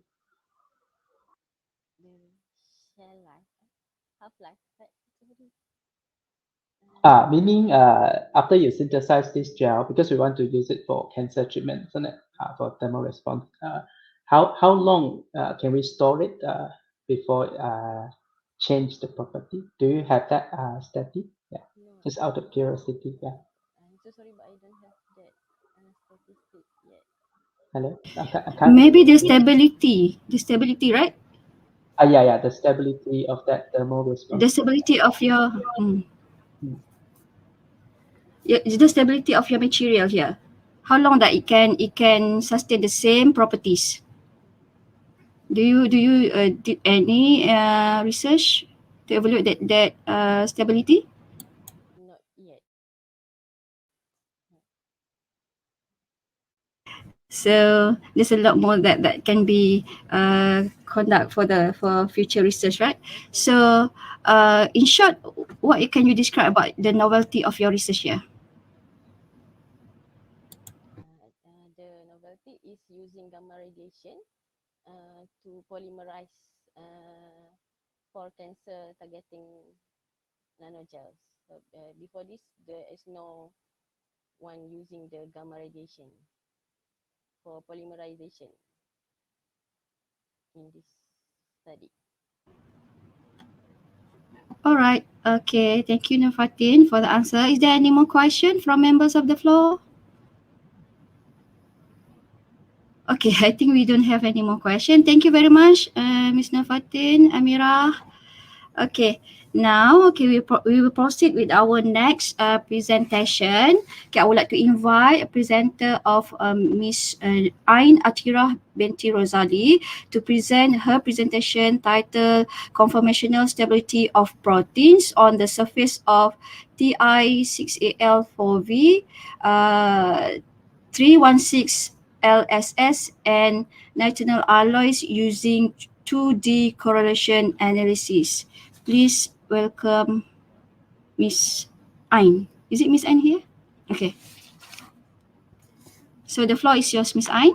Meaning after you synthesize this gel, because we want to use it for cancer treatment, isn't it? For thermal response. How long can we store it before change the property? Do you have that study? Yeah, just out of curiosity. Yeah.
I'm so sorry, but I don't have that statistic yet.
Hello. I can't.
Maybe the stability, right?
Yeah, the stability of that thermal response.
The stability of your. Yeah, the stability of your material here. How long that it can sustain the same properties? Do you did any research to evaluate that stability?
Not yet.
So there's a lot more that can be conduct for future research, right? So in short, what can you describe about the novelty of your research here?
The novelty is using gamma radiation to polymerize for cancer targeting nanogels. So, before this, there is no one using the gamma radiation for polymerization in this study.
All right. Okay. Thank you, Nafatin, for the answer. Is there any more question from members of the floor? Okay, I think we don't have any more question. Thank you very much, Ms. Nafatin, Amira. Okay, now we will proceed with our next presentation. Okay, I would like to invite a presenter of Ms. Ain Atirah binti Rosali to present her presentation titled Conformational Stability of Proteins on the Surface of Ti6Al4V 316 LSS and nitinol alloys using 2D correlation analysis. Please welcome Miss Ain. Is it Miss Ain here? Okay. So the floor is yours, Miss Ain.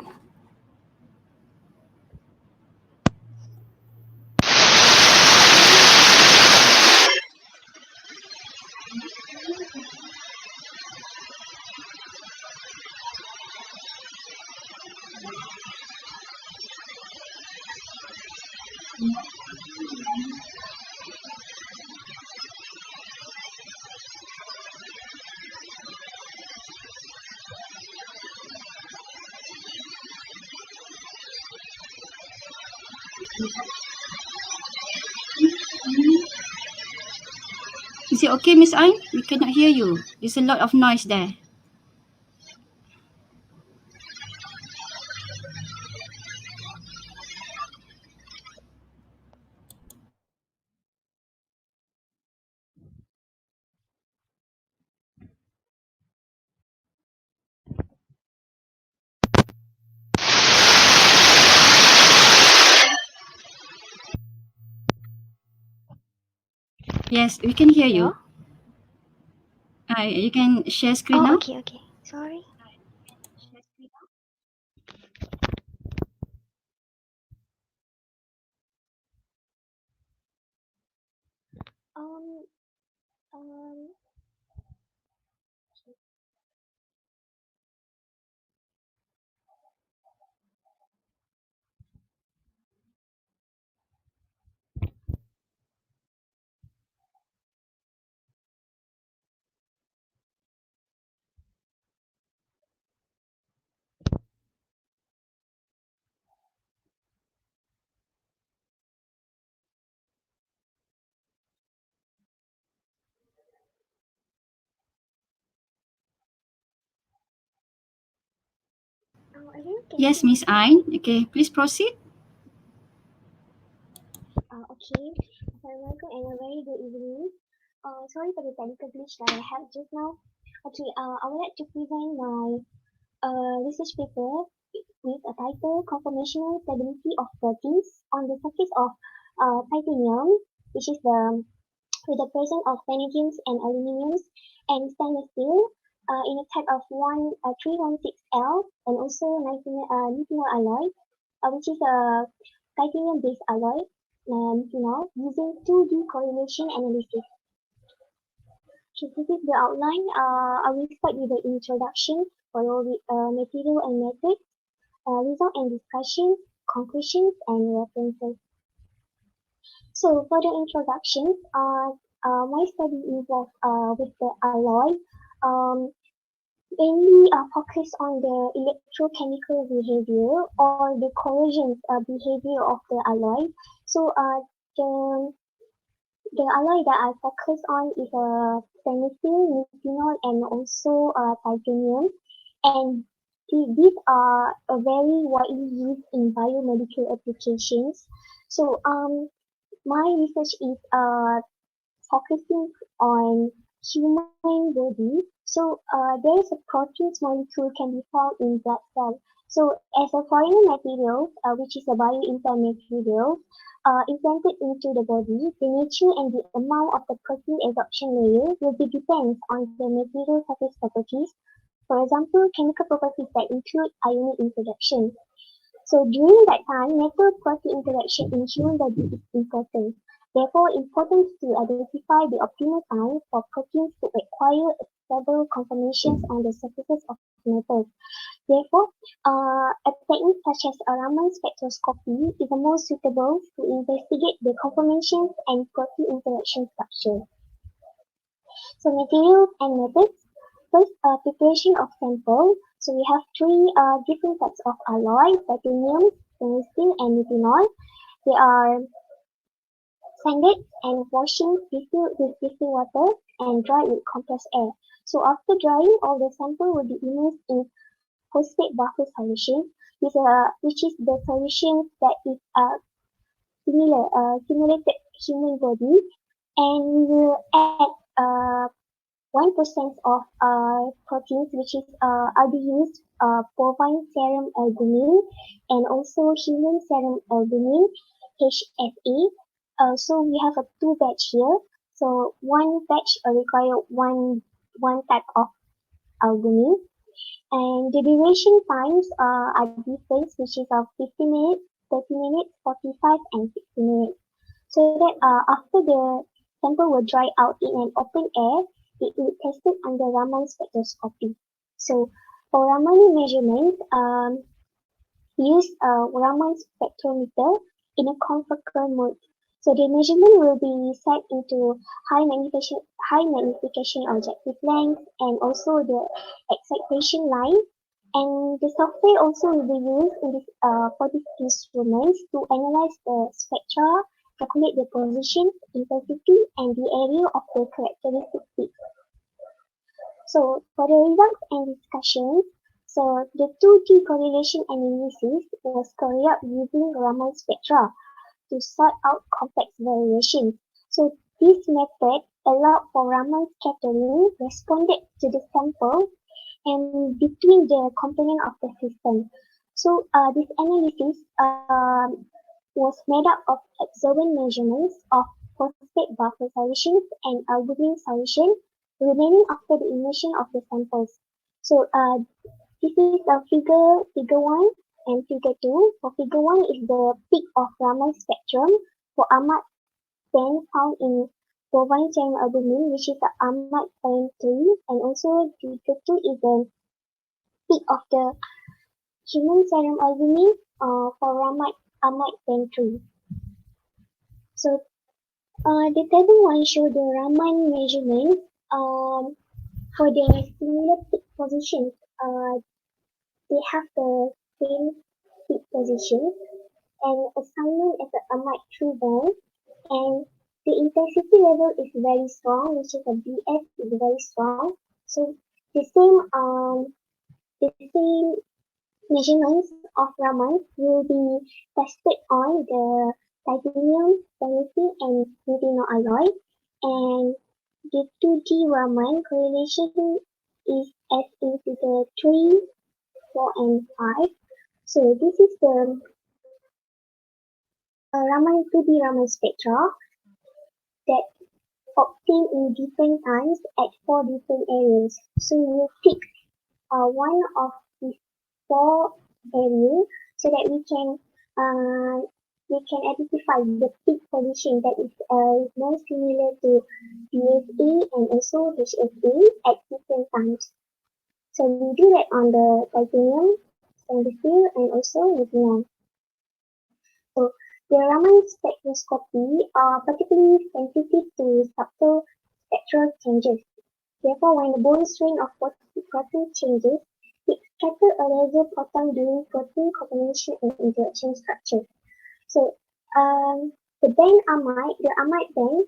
Is it okay, Miss Ain? We cannot hear you. There's a lot of noise there. Yes, we can hear you. You can share screen now.
Okay. Sorry. Um, um, I think
Yes, Miss Ain. Okay, please proceed.
Okay. Assalamualaikum and a very good evening. Sorry for the technical glitch that I had just now. Okay, I would like to present my research paper with a title Conformational Stability of Proteins on the surface of titanium, which is the with the presence of vanadiums and aluminiums and stainless steel in a type of 316L and also nitinol alloy, which is a titanium-based alloy, nitinol, using 2D correlation analysis. So this is the outline. I will start with the introduction, follow with material and methods, result and discussions, conclusions, and references. So for the introduction, my study involved with the alloy, mainly focus on the electrochemical behavior or the corrosion behavior of the alloy. So the the alloy that I focus on is stainless steel, nitinol, and also titanium. And these are very widely used in biomedical applications. So my research is focusing on human body. So there is a proteins molecule can be found in blood cell. So as a foreign material, which is a bioimplant material, implanted into the body, the nature and the amount of the protein adsorption layer will be depends on the material surface properties. For example, chemical properties that include ionic interaction. So during that time, metal-protein interaction in human body is important. Therefore, important to identify the optimal time for proteins to acquire stable conformations on the surfaces of metals. Therefore, a technique such as Raman spectroscopy is the most suitable to investigate the conformations and protein interaction structure. So materials and methods. First, preparation of sample. So we have three different types of alloy: titanium, stainless steel, and nitinol. They are sanded and washing distilled with distilled water and dried with compressed air. So after drying, all the sample will be immersed in phosphate buffer solution, which is the solution that is simulated human body, and we will add 1% of proteins, which is used bovine serum albumin and also human serum albumin, HFA. So we have a two batch here. So one batch require one type of albumin, and the duration times are different, which is of 50 minutes, 30 minutes, 45, and 60 minutes. So that after the sample will dry out in an open air, it will be tested under Raman spectroscopy. So for Raman measurement, use a Raman spectrometer in a confocal mode. So the measurement will be set into high magnification objective length and also the excitation line. And the software also will be used in this, for these instruments to analyze the spectra, calculate the position, intensity, and the area of the characteristic peaks. So for the results and discussions, so the 2D correlation analysis was carried out using Raman spectra to sort out complex variations. So this method allowed for Raman scattering responded to the sample and between the component of the system. So this analysis was made up of observant measurements of phosphate buffer solutions and albumin solution remaining after the emission of the samples. So this is a figure 1 and figure 2. For figure 1 is the peak of Raman spectrum for Ahmad band found in bovine serum albumin, which is the Ahmad band 3, and also figure 2 is the peak of the human serum albumin for Ahmad band 3. So the table 1 shows the Raman measurement for the similar peak positions. They have the same peak position and assignment as the Ahmad 3 band, and the intensity level is very strong, which is a BF is very strong. So the same measurements of Raman will be tested on the titanium, tungsten, and neutrino alloy, and the 2D Raman correlation is as in figure 3, 4, and 5. So this is the Raman 2D Raman spectra that obtained in different times at 4 different areas. So we'll pick one of these 4 areas so that we can identify the peak position that is more similar to PSA and also HSA at different times. So we do that on the titanium, stainless steel, and also lithium. So the Raman spectroscopy are particularly sensitive to subtle spectral changes. Therefore, when the bone strain of protein changes, it scatters a laser photon during protein combination and interaction structure. So the Ahmad band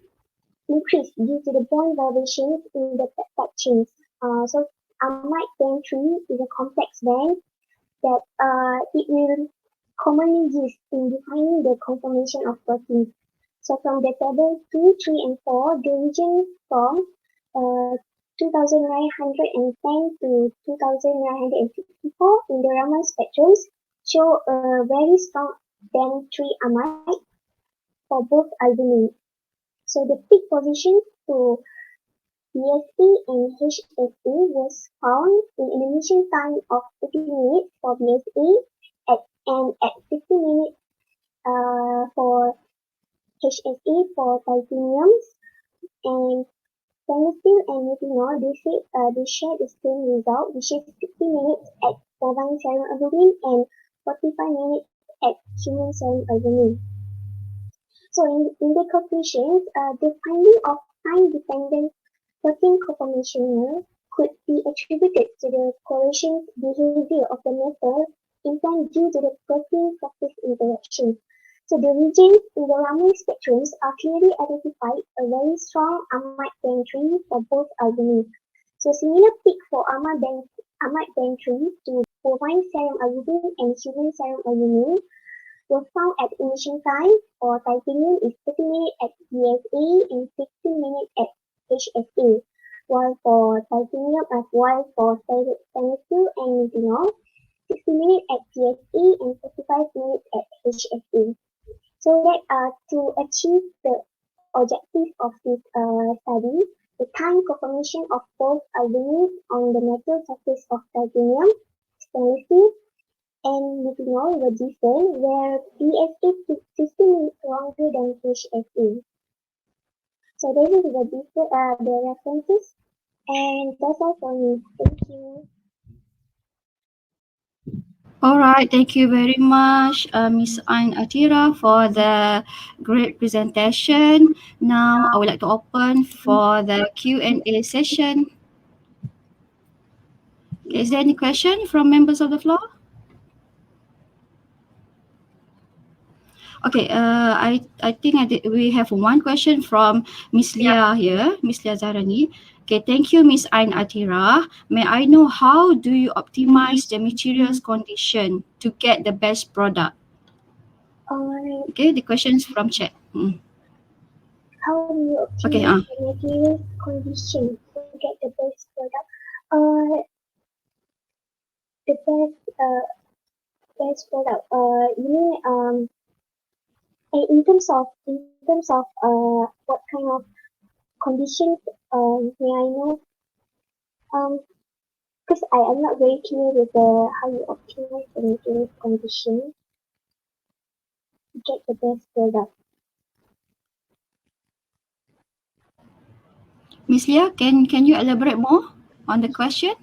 increased due to the bond vibrations in the peptide chains. So Ahmad band 3 is a complex band that it will commonly used in defining the conformation of proteins. So from the table 2, 3, and 4, the region from 2910 to 2964 in the Raman spectrums show a very strong band 3 amide for both albumin. So the peak position to BSA and HSA was found in an emission time of 30 minutes for BSA and at 50 minutes for HSA for titaniums, and stainless steel and methanol, they share the same result, which is 60 minutes at bovine serum albumin and 45 minutes at human serum albumin. So in the conclusions, the finding of time-dependent protein conformation could be attributed to the correlation behavior of the metal implant due to the protein-surface interaction. So the regions in the Raman spectrums are clearly identified a very strong Ahmad band 3 for both albumin. So similar peak for Ahmad band 3 to bovine serum albumin and human serum albumin was found at emission time for titanium is 30 minutes at BSA and 15 minutes at HSA, while for stainless steel and methanol, 60 minutes at PSA and 45 minutes at HSA. So that to achieve the objective of this study, the time conformation of both albumins on the metal surface of titanium, stainless steel, and methanol were different, where PSA took 15 minutes longer than HSA. So this is the references, and that's all for me. Thank you.
All right, thank you very much, Ms. Ain Atira, for the great presentation. Now, I would like to open for the Q&A session. Okay, is there any question from members of the floor? Okay, I think we have one question from Miss Lia here, Miss Lia Zarani. Okay, thank you, Miss Ain Atira. May I know how do you optimize the materials condition to get the best product? Okay, the questions from chat.
How do you
Okay,
optimize the material condition to get the best product? The best product. You mean in terms of what kind of conditions may I know? Because I am not very clear with how you optimize the material condition to get the best product.
Miss Lia, can you elaborate more on the question?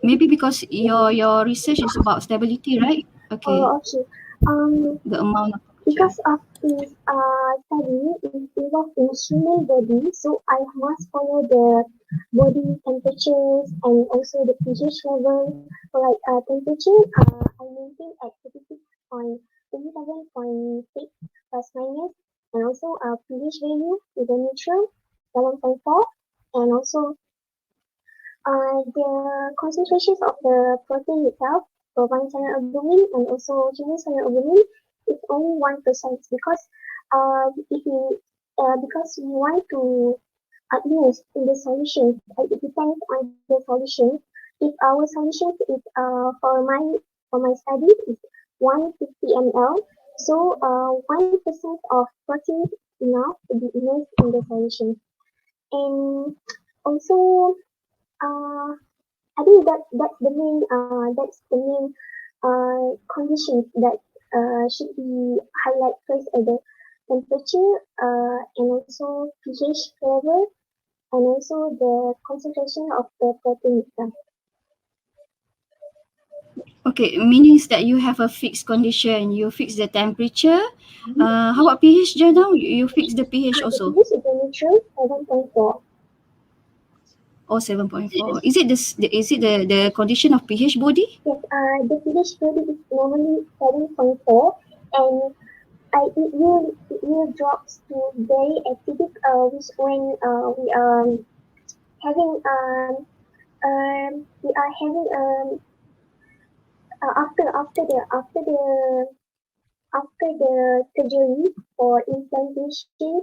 Maybe because your research is about stability, right? Okay.
Oh, okay.
The amount of
Because of this study is involved in human body, so I must follow the body temperatures and also the pH level. For like temperature, I maintain at 37.6 plus minus, and also pH value is a neutral 7.4, and also the concentrations of the protein itself for one standard albumin and also human standard albumin is only 1% because if we because we want to use in the solution, it depends on the solution. If our solution is for my study is 150 ml, so 1% of protein is enough to be immersed in the solution. And also I think that's the main conditions that should be highlighted first at the temperature and also pH level and also the concentration of the protein itself.
Okay, means that you have a fixed condition. You fix the temperature. How about pH, Janelle? You fix the pH also?
The pH is a neutral 7.4.
Oh, 7.4. Is it the condition of pH body?
Yes, the pH body is normally 7.4, and it will drops to very acidic, which when having we are having after the surgery or implantation,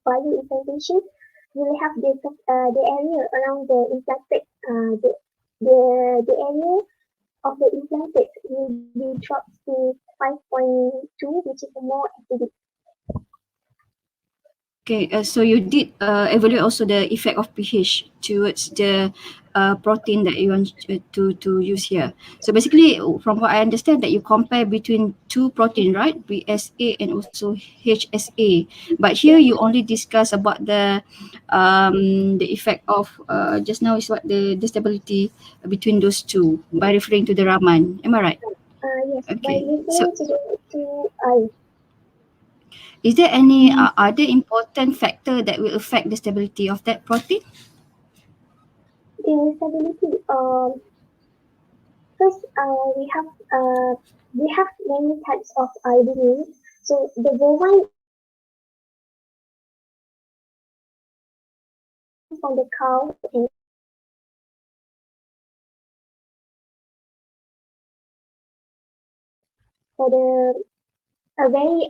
bio-implantation, we will have the area around the implanted the area of the implanted will be dropped to 5.2, which is more acidic.
Okay, so you did evaluate also the effect of pH towards the protein that you want to use here. So basically, from what I understand, that you compare between two protein, right? BSA and also HSA. But here you only discuss about the effect of just now is what the stability between those two by referring to the Raman. Am I right?
Yes, by
Okay.
referring to I.
Is there any other important factor that will affect the stability of that protein?
The stability. First, we have many types of albumin. So the bovine from the cow and for the a very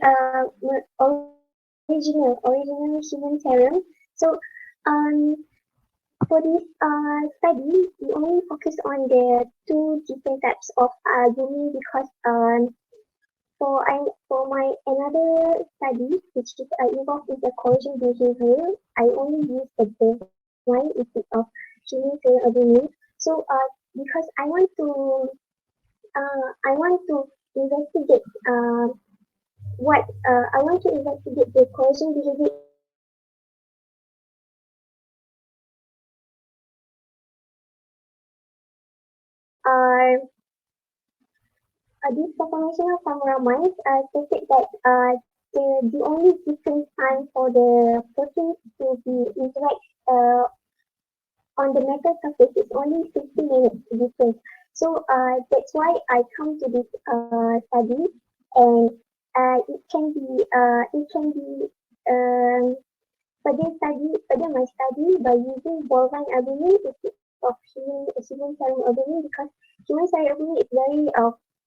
original human serum. So um For this study, we only focus on the two different types of albumin because for my another study, which is involved in the corrosion behavior, I only use the bovine instead of human serum albumin. So because I want to investigate what I want to investigate the corrosion behavior in the albumin this conformational panoramines stated that the only different time for the proteins to be interact on the metal surface is only 50 minutes difference. So that's why I come to this study, and it can be further my study by using bovine albumin instead of human serum albumin because human serum albumin is very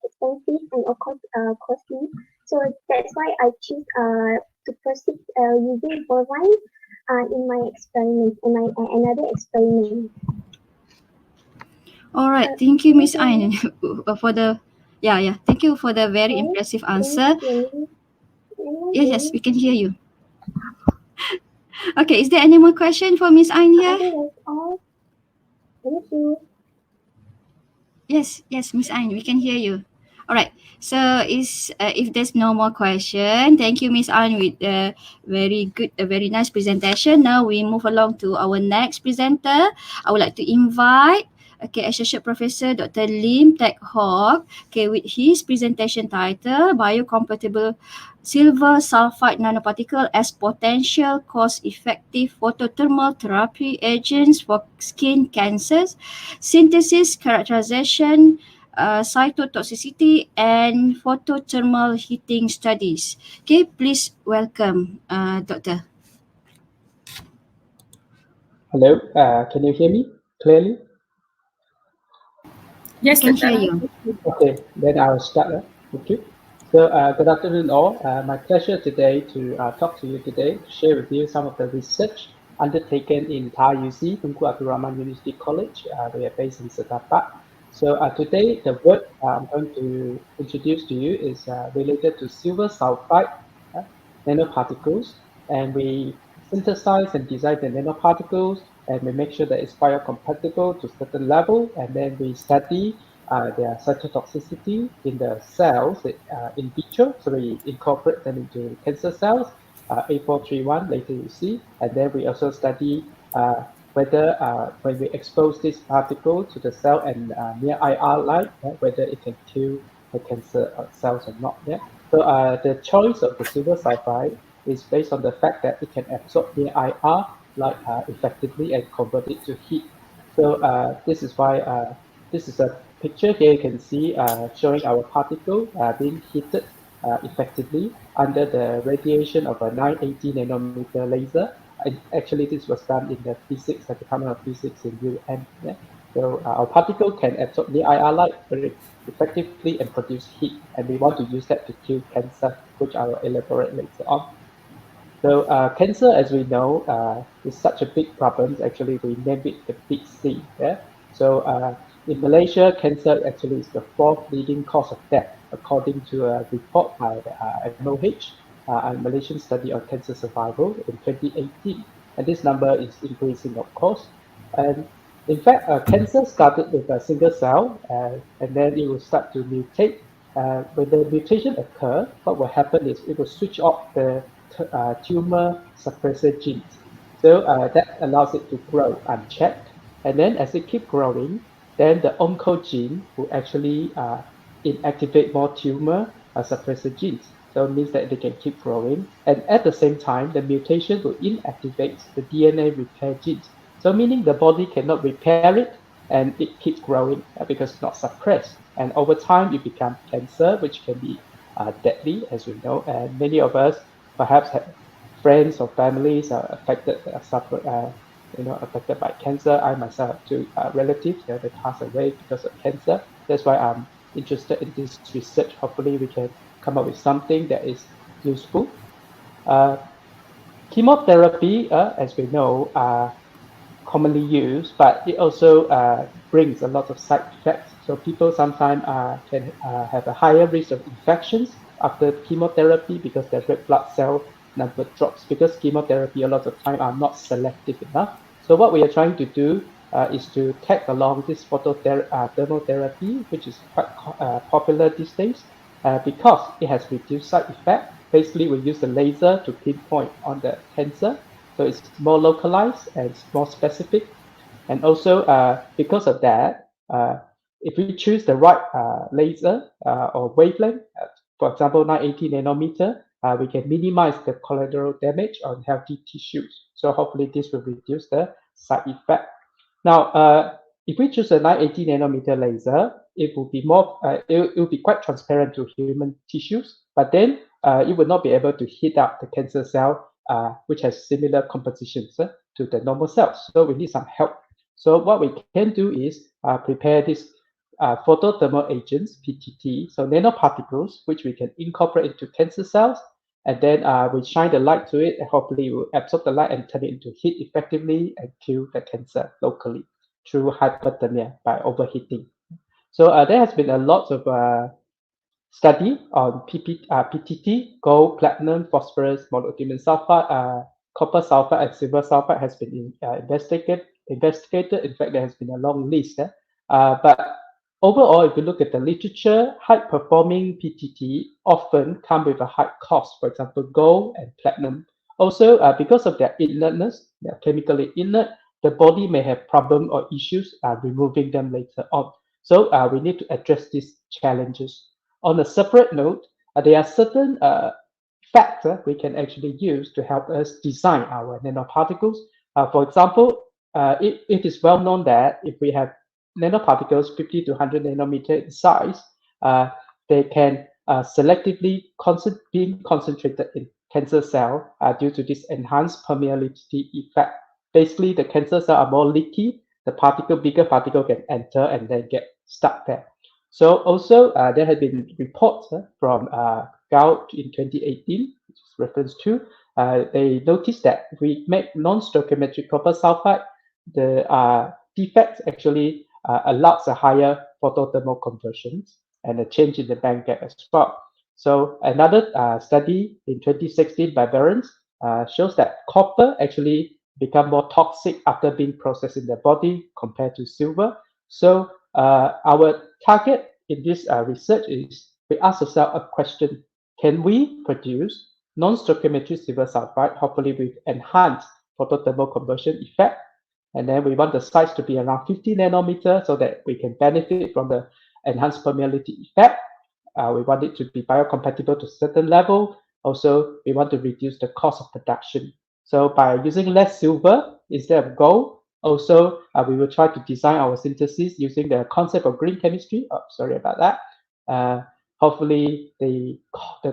expensive and of course costly. So that's why I choose to proceed using bovine in my experiment, in my another experiment.
All right, thank you, Miss Ain, for the Thank you for the very impressive answer. Yes, we can hear you. Okay, is there any more question for Miss Ain
I
here?
think that's all. Thank you.
Yes, Miss Ain, we can hear you. All right. So if there's no more question, thank you, Miss Ain, with a very nice presentation. Now we move along to our next presenter. I would like to invite Associate Professor Dr. Lim Teck Hock, with his presentation title Biocompatible Silver Sulfide Nanoparticle as Potential Cost-Effective Photothermal Therapy Agents for Skin Cancers, Synthesis, Characterization, Cytotoxicity, and Photothermal Heating Studies. Please welcome Doctor.
Hello, can you hear me clearly?
Yes,
I can
Doctor.
hear you.
Okay, then I'll start. Thank you. So, good afternoon, all. My pleasure today to talk to you today, to share with you some of the research undertaken in Thai UC, Tunku Abdul Rahman University College. We are based in Sedapat. So, today the work I'm going to introduce to you is related to silver sulfide uh, nanoparticles, and we synthesize and design the nanoparticles, and we make sure that it's biocompatible to certain level, and then we study their cytotoxicity in the cells in vitro. So we incorporate them into cancer cells, A431 later you see, and then we also study whether when we expose this particle to the cell and near IR light, whether it can kill the cancer cells or not. Yeah. So the choice of the silver sulfide is based on the fact that it can absorb near IR light effectively and convert it to heat. So this is why this is a picture here. You can see showing our particle being heated effectively under the radiation of a 980 nanometer laser. And actually, this was done in the physics, at the Department of Physics in UM. Yeah. So our particle can absorb the IR light very effectively and produce heat, and we want to use that to kill cancer, which I will elaborate later on. So cancer, as we know, is such a big problem. Actually, we name it the big C. Yeah. So in Malaysia, cancer actually is the fourth leading cause of death, according to a report by MOH, a Malaysian study on cancer survival in 2018. And this number is increasing, of course. And in fact, cancer started with a single cell, and then it will start to mutate. When the mutation occur, what will happen is it will switch off the tumor suppressor genes. So that allows it to grow unchecked. And then as it keep growing, then the oncogene will actually inactivate more tumor suppressor genes. So it means that they can keep growing. And at the same time, the mutation will inactivate the DNA repair genes. So meaning the body cannot repair it and it keeps growing because it's not suppressed. And over time, it becomes cancer, which can be deadly, as we know. And many of us perhaps have friends or families are affected, affected by cancer. I myself have two relatives that they pass away because of cancer. That's why I'm interested in this research. Hopefully, we can come up with something that is useful. Uh, Chemotherapy, as we know, commonly used, but it also brings a lot of side effects. So people sometimes can have a higher risk of infections after chemotherapy because their red blood cell number drops, because chemotherapy a lot of time are not selective enough. So what we are trying to do is to tag along this thermal therapy, which is quite popular these days, because it has reduced side effect. Basically, we use the laser to pinpoint on the cancer, so it's more localized and more specific. And also, because of that, if we choose the right laser or wavelength, for example, 980 nanometer, we can minimize the collateral damage on healthy tissues. So hopefully this will reduce the side effect. Now, if we choose a 980 nanometer laser, it will be more, it will be quite transparent to human tissues, but then it will not be able to heat up the cancer cell, which has similar compositions to the normal cells. So we need some help. So what we can do is prepare these photothermal agents, PTT, so nanoparticles, which we can incorporate into cancer cells, and then we shine the light to it, and hopefully it will absorb the light and turn it into heat effectively and kill the cancer locally through hyperthermia by overheating. So there has been a lot of study on PTT, gold, platinum, phosphorus, molybdenum sulfide, copper sulfide, and silver sulfide has been investigated. In fact, there has been a long list. But overall, if you look at the literature, high-performing PTT often come with a high cost. For example, gold and platinum. Also, because of their inertness, they are chemically inert, the body may have problem or issues removing them later on. So we need to address these challenges. On a separate note, there are certain factors we can actually use to help us design our nanoparticles. For example, it is well known that if we have nanoparticles 50 to 100 nanometer in size, they can selectively being concentrated in cancer cell due to this enhanced permeability effect. Basically, the cancer cell are more leaky. The bigger particle can enter and then get stuck there. So also there have been reports from Gao in 2018, which is reference to. They noticed that if we make non-stoichiometric copper sulfide, the defects actually allows a higher photothermal conversions and a change in the band gap as well. So another study in 2016 by Barons shows that copper actually become more toxic after being processed in the body compared to silver. So our target in this research is we ask ourselves a question: can we produce non-stoichiometric silver sulfide, hopefully with enhanced photothermal conversion effect? And then we want the size to be around 50 nanometer so that we can benefit from the enhanced permeability effect. We want it to be biocompatible to a certain level. Also, we want to reduce the cost of production. So by using less silver instead of gold, also we will try to design our synthesis using the concept of green chemistry. Oh, sorry about that. Hopefully, the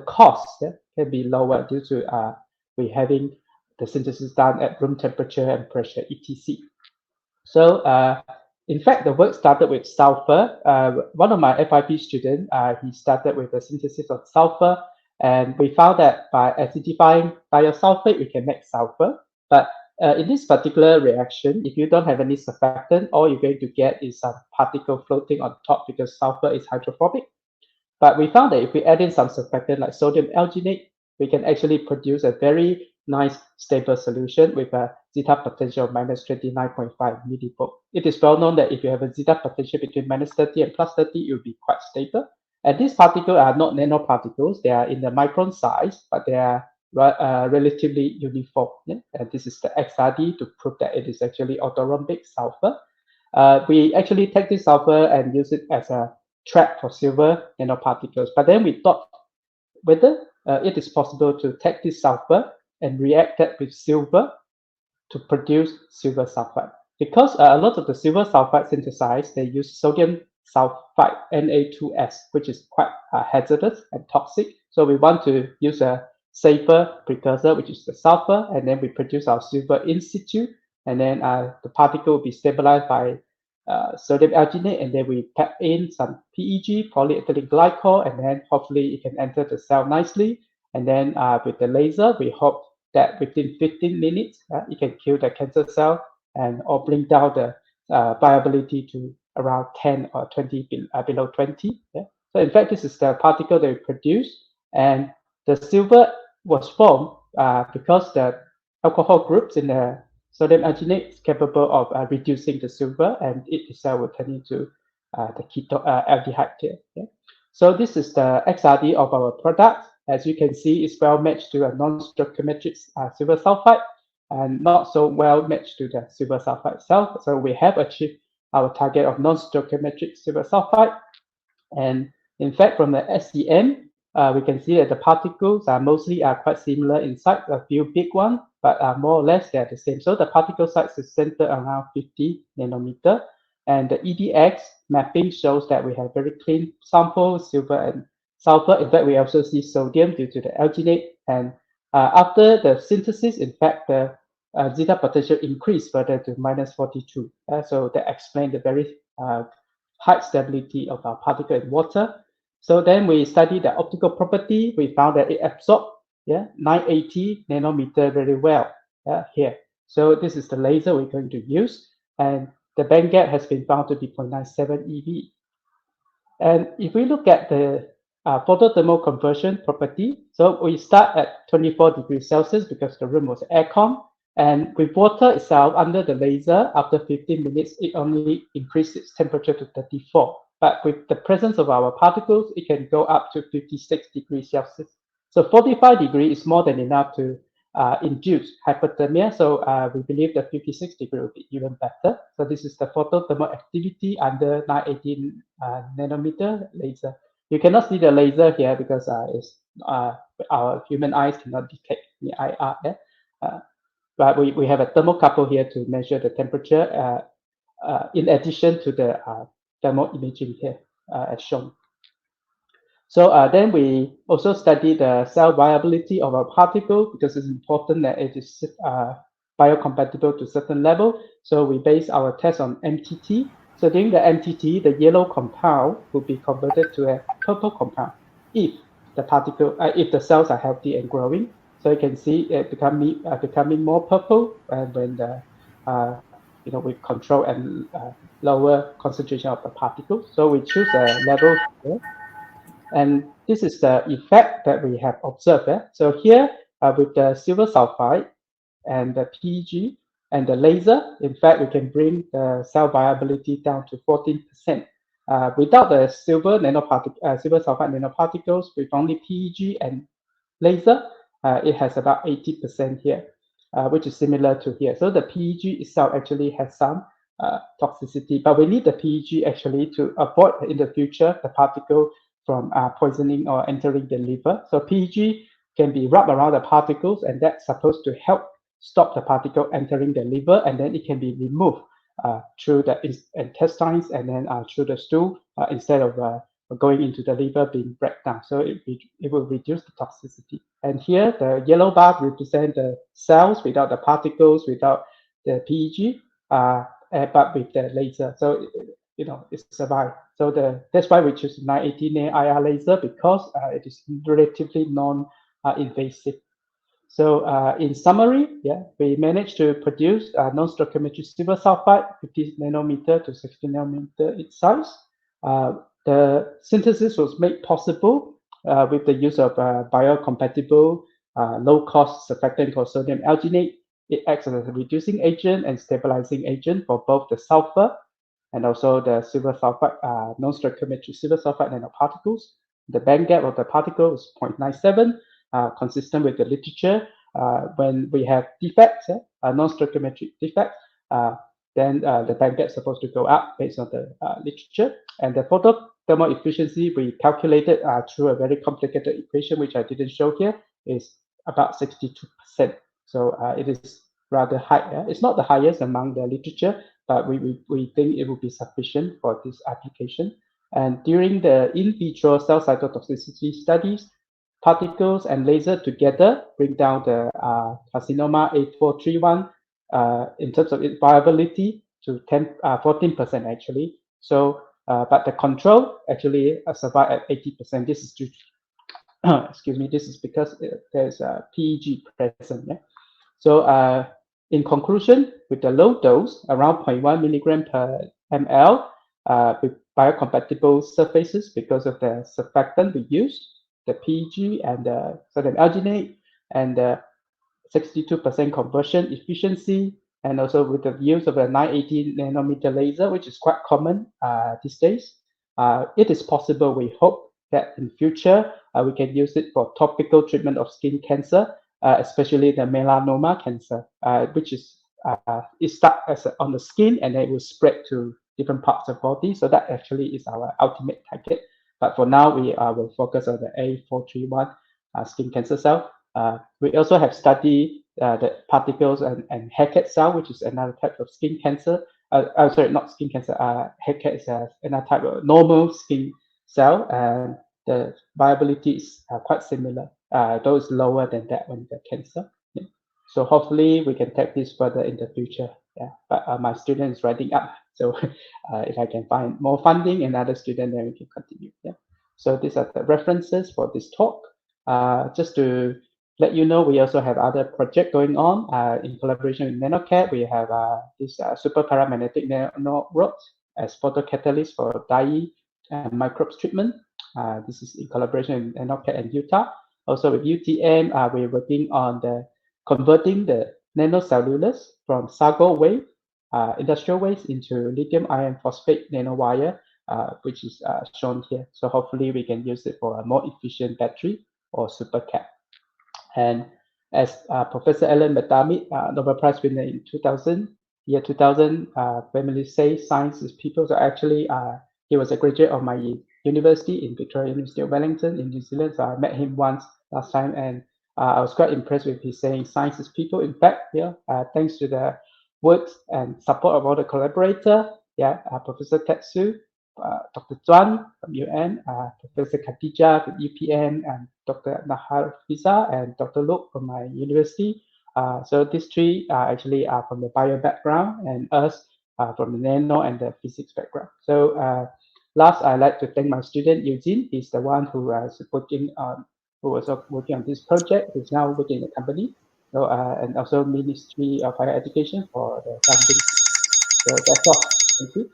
cost can be lower due to we having the synthesis done at room temperature and pressure, etc. So in fact, the work started with sulfur. One of my FIP students, he started with the synthesis of sulfur, and we found that by acidifying thiosulfate, we can make sulfur. But in this particular reaction, if you don't have any surfactant, all you're going to get is some particle floating on top because sulfur is hydrophobic. But we found that if we add in some surfactant like sodium alginate, we can actually produce a very nice stable solution with a zeta potential of minus 29.5 millivolt. It is well known that if you have a zeta potential between minus 30 and plus 30, it will be quite stable. And these particles are not nanoparticles. They are in the micron size, but they are relatively uniform. Yeah? And this is the XRD to prove that it is actually orthorhombic sulfur. We actually take this sulfur and use it as a trap for silver nanoparticles. But then we thought whether it is possible to take this sulfur and react that with silver to produce silver sulfide. Because a lot of the silver sulfide synthesized, they use sodium sulfide, Na2S, which is quite hazardous and toxic. So we want to use a safer precursor, which is the sulfur, and then we produce our silver in situ, and then the particle will be stabilized by sodium alginate, and then we pack in some PEG, polyethylene glycol, and then hopefully it can enter the cell nicely. And then with the laser, we hope that within 15 minutes, it can kill the cancer cell and or bring down the viability to around 10 or 20 below 20. Yeah? So in fact, this is the particle that we produce, and the silver was formed because the alcohol groups in the sodium alginate is capable of reducing the silver, and it itself will turn into the aldehyde here. Yeah? So this is the XRD of our product. As you can see, it's well matched to a non-stoichiometric silver sulfide and not so well matched to the silver sulfide itself. So we have achieved our target of non-stoichiometric silver sulfide. And in fact, from the SEM, we can see that the particles are mostly quite similar in size, a few big ones, but more or less they're the same. So the particle size is centered around 50 nanometer. And the EDX mapping shows that we have very clean samples, silver and sulfur. In fact, we also see sodium due to the alginate. And after the synthesis, in fact, the zeta potential increased further to minus 42. So that explains the very high stability of our particle in water. So then we studied the optical property. We found that it absorbed 980 nanometer very well here. So this is the laser we're going to use. And the band gap has been found to be 0.97 eV. And if we look at the photothermal conversion property, so we start at 24 degrees Celsius because the room was aircon. And with water itself under the laser, after 15 minutes, it only increased its temperature to 34. But with the presence of our particles, it can go up to 56 degrees Celsius. So 45 degrees is more than enough to induce hypothermia. So we believe that 56 degrees will be even better. So this is the photothermal activity under 918 nanometer laser. You cannot see the laser here because our human eyes cannot detect the IR. But we have a thermocouple here to measure the temperature in addition to the thermal imaging here as shown. So then we also study the cell viability of a particle because it's important that it is biocompatible to a certain level. So we base our test on MTT. So during the MTT, the yellow compound will be converted to a purple compound if the cells are healthy and growing. So you can see it becoming more purple when we control and lower concentration of the particles. So we choose a level here. And this is the effect that we have observed. So here with the silver sulfide and the PEG and the laser, in fact, we can bring the cell viability down to 14%. Without the silver sulfide nanoparticles, with only PEG and laser, it has about 80% here, which is similar to here. So the PEG itself actually has some toxicity, but we need the PEG actually to avoid in the future the particle from poisoning or entering the liver. So PEG can be rubbed around the particles, and that's supposed to help stop the particle entering the liver, and then it can be removed through the intestines and then through the stool instead of going into the liver being break down. So it will reduce the toxicity. And here the yellow bar represent the cells without the particles, without the PEG, but with the laser. So it survived. So that's why we choose 918 IR laser because it is relatively non-invasive. So in summary, we managed to produce non-stoichiometric silver sulfide, 50 nanometer to 60 nanometer in size. The synthesis was made possible with the use of biocompatible, low-cost surfactant called sodium alginate. It acts as a reducing agent and stabilizing agent for both the sulfur and also the silver sulfide, non-stoichiometric silver sulfide nanoparticles. The band gap of the particle is 0.97, consistent with the literature. When we have defects, non-stoichiometric defects, then the band gap is supposed to go up based on the literature. And the photothermal efficiency we calculated through a very complicated equation, which I didn't show here, is about 62%. So it is rather high. It's not the highest among the literature, but we think it will be sufficient for this application. And during the in vitro cell cytotoxicity studies, particles and laser together bring down the carcinoma A431 in terms of its viability to 14% actually. So, but the control actually survived at 80%. This is due excuse me, this is because there's a PEG present. So In conclusion, with the low dose, around 0.1 milligram per ml, with biocompatible surfaces because of the surfactant we use, the PEG and the sodium alginate, and the 62% conversion efficiency, and also with the use of a 980 nanometer laser, which is quite common these days. It is possible, we hope, that in future we can use it for topical treatment of skin cancer, especially the melanoma cancer, which is it starts on the skin and then it will spread to different parts of the body. So that actually is our ultimate target. But for now, we will focus on the A431 skin cancer cell. We also have studied the particles and haircut cell, which is another type of skin cancer. Sorry, not skin cancer. Haircut is another type of normal skin cell, and the viability is quite similar, though it's lower than that when the cancer. Yeah. So hopefully we can take this further in the future. Yeah, but my student is writing up, so if I can find more funding and other student, then we can continue. Yeah. So these are the references for this talk. Just to let you know, we also have other project going on in collaboration with NanoCat. We have this super paramagnetic nano rods as photocatalyst for dye and microbes treatment. This is in collaboration with NanoCat and Utah. Also with UTM, we're working on the converting the nanocellulose from sago wave, industrial waste, into lithium iron phosphate nanowire, which is shown here. So hopefully we can use it for a more efficient battery or supercap. And as Professor Alan Batami, Nobel Prize winner in 2000, family say science is people. So actually, he was a graduate of my university in Victoria University of Wellington in New Zealand. So I met him once last time, and I was quite impressed with his saying science is people. In fact, thanks to the works and support of all the collaborator, Professor Tetsu, Dr. Tuan from UN, Professor Khadija from UPM, and Dr. Nahar Fiza and Dr. Luke from my university. So these three actually are from the bio background, and us from the nano and the physics background. So last, I'd like to thank my student Eugene. He's the one who was working on this project. He's now working in the company. So and also Ministry of Higher Education for the funding. So that's all. Thank you.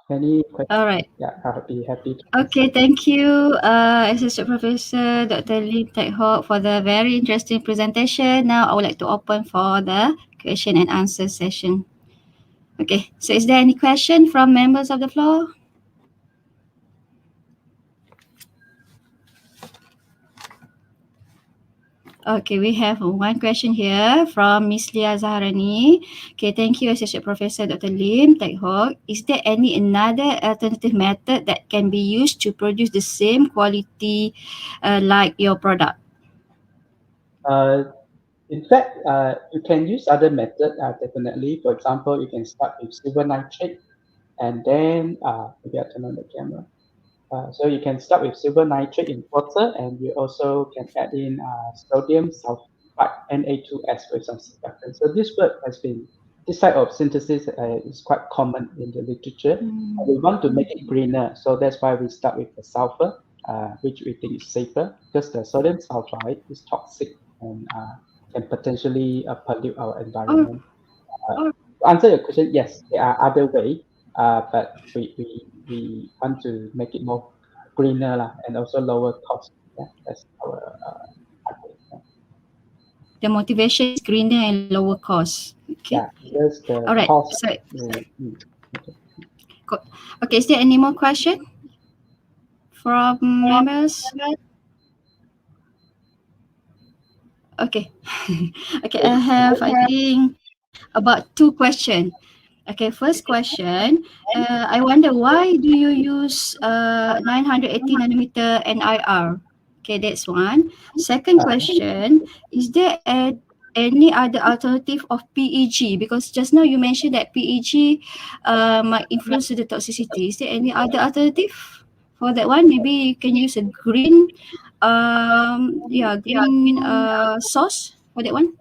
Any questions?
All right.
Yeah, I'll be happy to.
Okay, thank you, Associate Professor Dr. Lim Teck Hock, for the very interesting presentation. Now I would like to open for the question and answer session. Okay, so is there any question from members of the floor? Okay, we have one question here from Miss Lia Zaharani. Okay, thank you, Associate Professor Dr. Lim Teck Hock. Is there another alternative method that can be used to produce the same quality like your product?
In fact, you can use other method definitely. For example, you can start with silver nitrate, and then maybe I'll turn on the camera. So you can start with silver nitrate in water, and you also can add in sodium sulfide Na2S with some surfactant. So this type of synthesis is quite common in the literature. We want to make it greener, so that's why we start with the sulfur, which we think is safer, because the sodium sulfide is toxic and can potentially pollute our environment. To answer your question, yes, there are other ways, but we want to make it more greener and also lower cost. Yeah, that's our target. Yeah.
The motivation is greener and lower cost. Okay.
Yeah, because the
All right.
cost.
So,
Okay.
okay, is there any more question from members? Okay. Okay, I have, I think, about two questions. Okay, first question, I wonder why do you use 980 nanometer NIR? Okay, that's one. Second question, is there any other alternative of PEG? Because just now you mentioned that PEG might influence the toxicity. Is there any other alternative for that one? Maybe you can use a green, green sauce for that one.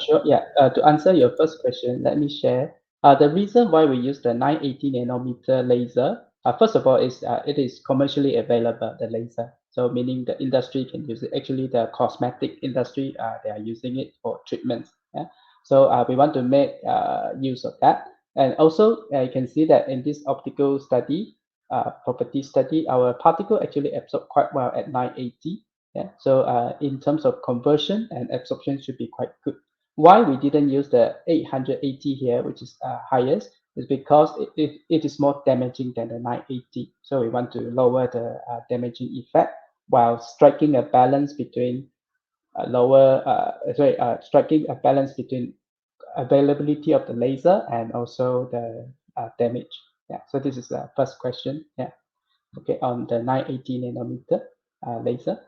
Sure. Yeah. To answer your first question, let me share. The reason why we use the 980 nanometer laser, first of all, is it is commercially available, the laser. So meaning the industry can use it. Actually, the cosmetic industry, they are using it for treatments. Yeah? So we want to make use of that. And also, you can see that in this optical study, property study, our particle actually absorb quite well at 980. Yeah. So in terms of conversion and absorption should be quite good. Why we didn't use the 880 here, which is highest, is because it is more damaging than the 980. So we want to lower the damaging effect while striking a balance between striking a balance between availability of the laser and also the damage. Yeah. So this is the first question. Yeah. Okay. On the 980 nanometer laser.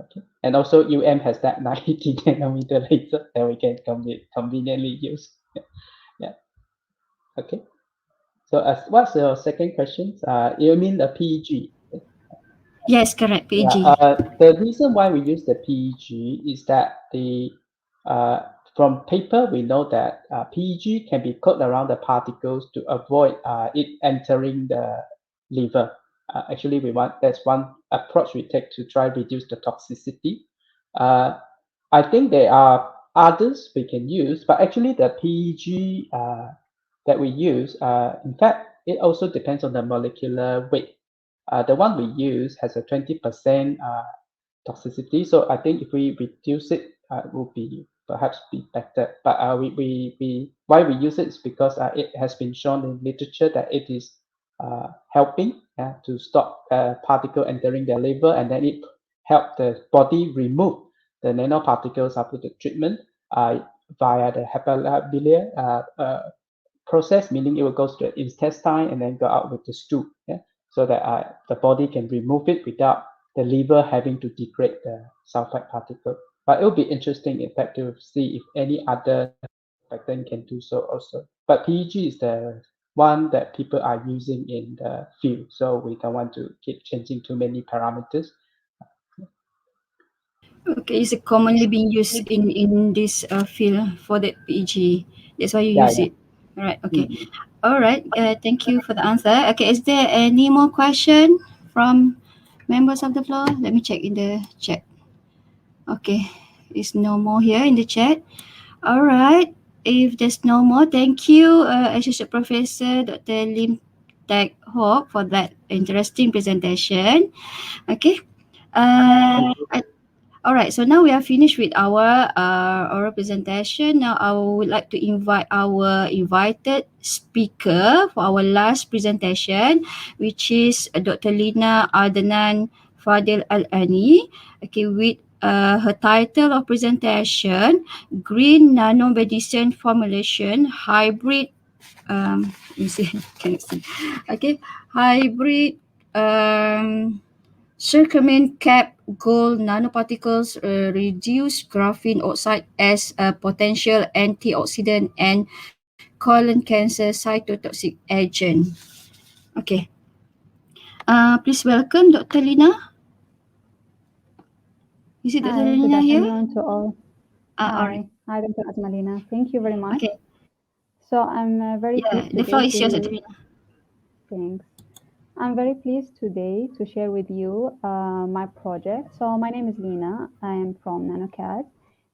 Okay. And also has that 980 nanometer laser that we can conveniently use. Yeah. Yeah. Okay. So what's your second question? You mean the PEG?
Yes, correct. PEG.
Yeah, the reason why we use the PEG is that from paper we know that PEG can be coated around the particles to avoid it entering the liver. Actually, that's one approach we take to try reduce the toxicity. I think there are others we can use, but actually the PEG that we use, in fact, it also depends on the molecular weight. The one we use has a 20% toxicity, so I think if we reduce it, it will be perhaps be better. But why we use it is because it has been shown in literature that it is helping to stop particle entering the liver, and then it help the body remove the nanoparticles after the treatment via the hepatobiliary process, meaning it will go to the intestine and then go out with the stool, yeah? So that the body can remove it without the liver having to degrade the sulfide particle. But it will be interesting, in fact, to see if any other pattern can do so also. But PEG is the one that people are using in the field, so we don't want to keep changing too many parameters.
Okay, it's commonly being used in this field for the PEG. That's why you use it. All right. Okay. All right. Thank you for the answer. Okay. Is there any more question from members of the floor? Let me check in the chat. Okay. There's no more here in the chat. All right. If there's no more, thank you, Associate Professor Dr. Lim Tak Hock, for that interesting presentation. Okay. All right, so now we are finished with our oral presentation. Now I would like to invite our invited speaker for our last presentation, which is Dr. Lina Adnan Fadil Al-Ani, okay, with her title of presentation, Green Nanomedicine Formulation Hybrid, let me see, can you see? Okay, hybrid, Circumin cap gold nanoparticles reduce graphene oxide as a potential antioxidant and colon cancer cytotoxic agent. Okay. Please welcome Dr. Lina. Is it Dr. Lina here?
Good afternoon to all.
All right.
Hi, Dr. Azmalina. Thank you very much.
Okay.
So I'm very pleased
the floor is yours,
to...
Dr. Lina.
Thanks. I'm very pleased today to share with you my project. So my name is Lina. I am from NanoCat.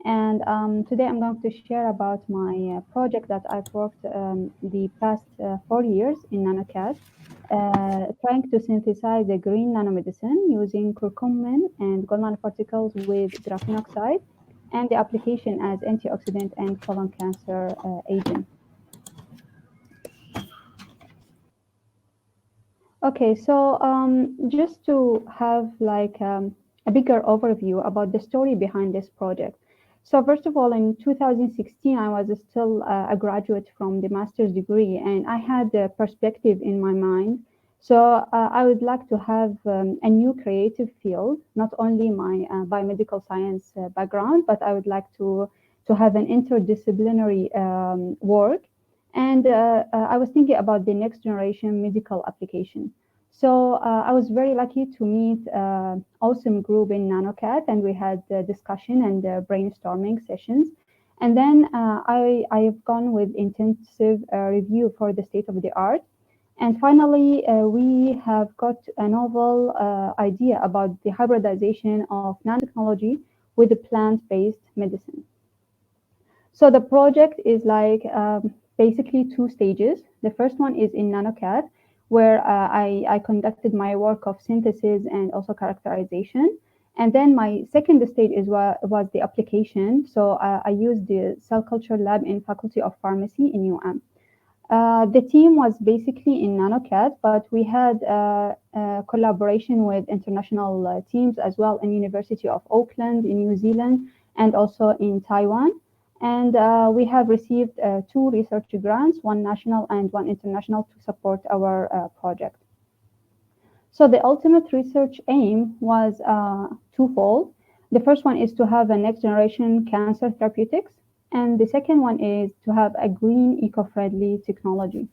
And today I'm going to share about my project that I've worked the past 4 years in NanoCat, trying to synthesize a green nanomedicine using curcumin and gold nanoparticles with graphene oxide, and the application as antioxidant and colon cancer agent. Okay, so just to have like a bigger overview about the story behind this project. So first of all, in 2016, I was still a graduate from the master's degree, and I had a perspective in my mind. So I would like to have a new creative field, not only my biomedical science background, but I would like to have an interdisciplinary work. And I was thinking about the next generation medical application. So I was very lucky to meet awesome group in NanoCat, and we had discussion and brainstorming sessions. And then I have gone with intensive review for the state of the art. And finally, we have got a novel idea about the hybridization of nanotechnology with the plant-based medicine. So the project is like basically two stages. The first one is in NanoCAD, where I conducted my work of synthesis and also characterization. And then my second stage was the application. So I used the cell culture lab in Faculty of Pharmacy in UM. The team was basically in NanoCAD, but we had collaboration with international teams as well in University of Auckland in New Zealand and also in Taiwan. And we have received two research grants, one national and one international, to support our project. So the ultimate research aim was twofold. The first one is to have a next generation cancer therapeutics, and the second one is to have a green eco-friendly technology.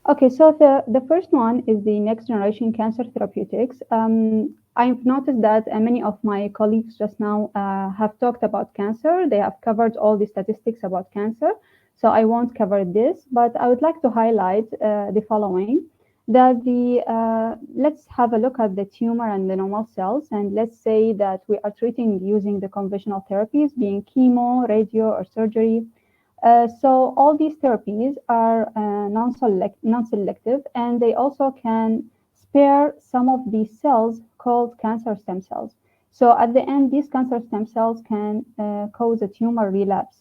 Okay, so the first one is the next generation cancer therapeutics. I've noticed that many of my colleagues just now have talked about cancer. They have covered all the statistics about cancer. So I won't cover this, but I would like to highlight the following. That let's have a look at the tumor and the normal cells, and let's say that we are treating using the conventional therapies, being chemo, radio, or surgery. So all these therapies are non-selective, and they also can spare some of these cells called cancer stem cells. So at the end, these cancer stem cells can cause a tumor relapse.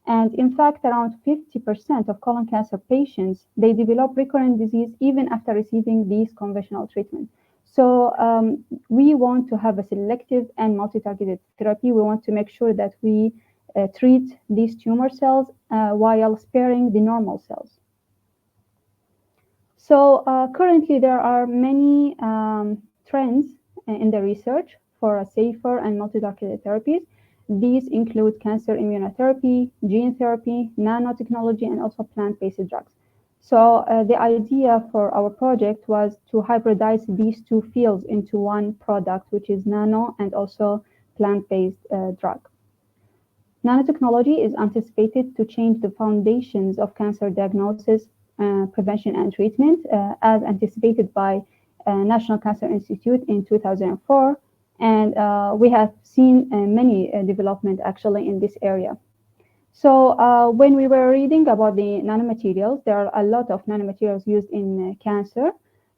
And in fact, around 50% of colon cancer patients, they develop recurrent disease even after receiving these conventional treatments. So we want to have a selective and multi-targeted therapy. We want to make sure that we treat these tumor cells while sparing the normal cells. So currently there are many trends in the research for a safer and multi-targeted therapies. These include cancer immunotherapy, gene therapy, nanotechnology, and also plant-based drugs. So the idea for our project was to hybridize these two fields into one product, which is nano and also plant-based drug. Nanotechnology is anticipated to change the foundations of cancer diagnosis, prevention, and treatment, as anticipated by National Cancer Institute in 2004. And we have seen many development actually in this area. So when we were reading about the nanomaterials, there are a lot of nanomaterials used in cancer,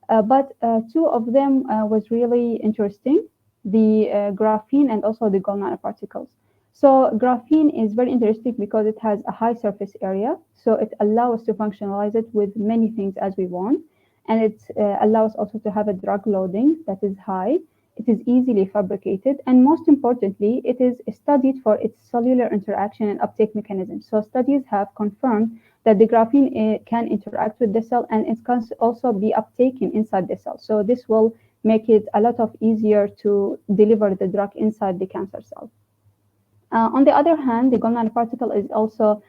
but two of them was really interesting, the graphene and also the gold nanoparticles. So graphene is very interesting because it has a high surface area, so it allows us to functionalize it with many things as we want, and it allows also to have a drug loading that is high. It is easily fabricated, and most importantly, it is studied for its cellular interaction and uptake mechanism. So studies have confirmed that the graphene can interact with the cell, and it can also be uptaken inside the cell. So this will make it a lot of easier to deliver the drug inside the cancer cell. On the other hand, the gold nanoparticle is also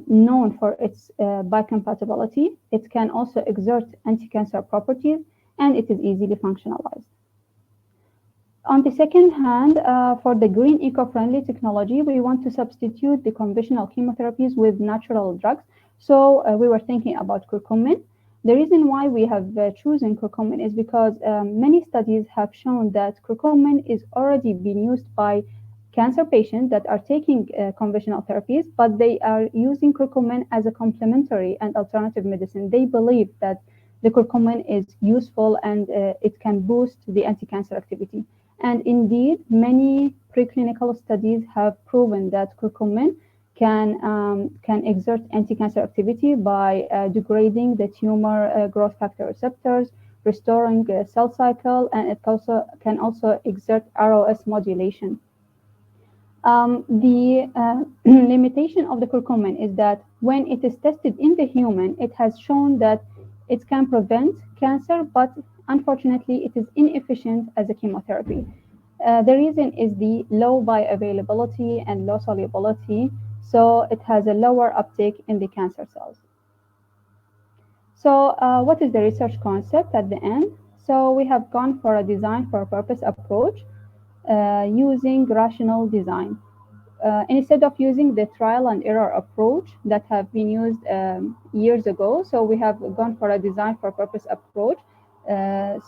known for its biocompatibility. It can also exert anti-cancer properties, and it is easily functionalized. On the second hand, for the green eco-friendly technology, we want to substitute the conventional chemotherapies with natural drugs. So we were thinking about curcumin. The reason why we have chosen curcumin is because many studies have shown that curcumin is already being used by cancer patients that are taking conventional therapies, but they are using curcumin as a complementary and alternative medicine. They believe that the curcumin is useful and it can boost the anti-cancer activity. And indeed, many preclinical studies have proven that curcumin can exert anti-cancer activity by degrading the tumor growth factor receptors, restoring the cell cycle, and it can also exert ROS modulation. The limitation of the curcumin is that when it is tested in the human, it has shown that it can prevent cancer, but unfortunately, it is inefficient as a chemotherapy. The reason is the low bioavailability and low solubility, so it has a lower uptake in the cancer cells. So what is the research concept at the end? So we have gone for a design for a purpose approach using rational design. instead of using the trial and error approach that have been used years ago, so we have gone for a design for purpose approach.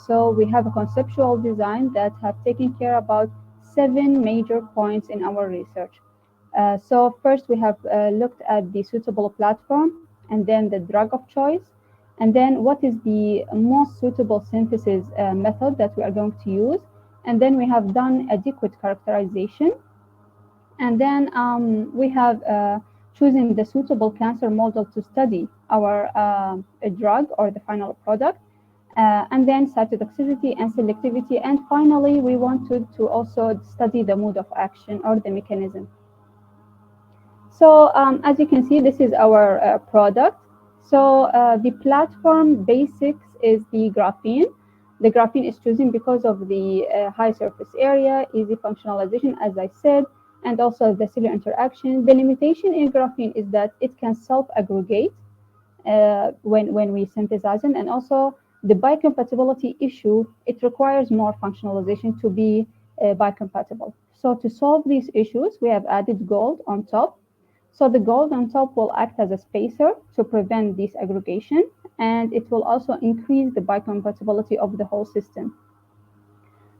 So we have a conceptual design that have taken care about 7 major points in our research. So first we have looked at the suitable platform, and then the drug of choice, and then what is the most suitable synthesis method that we are going to use, and then we have done adequate characterization, and then we have chosen the suitable cancer model to study our drug or the final product, and then cytotoxicity and selectivity, and finally we wanted to also study the mode of action or the mechanism. So as you can see, this is our product. So the platform basics is the graphene. The graphene is chosen because of the high surface area, easy functionalization, as I said, and also the cellular interaction. The limitation in graphene is that it can self-aggregate when we synthesize it, and also the biocompatibility issue, it requires more functionalization to be biocompatible. So to solve these issues, we have added gold on top. So the gold on top will act as a spacer to prevent disaggregation, and it will also increase the biocompatibility of the whole system.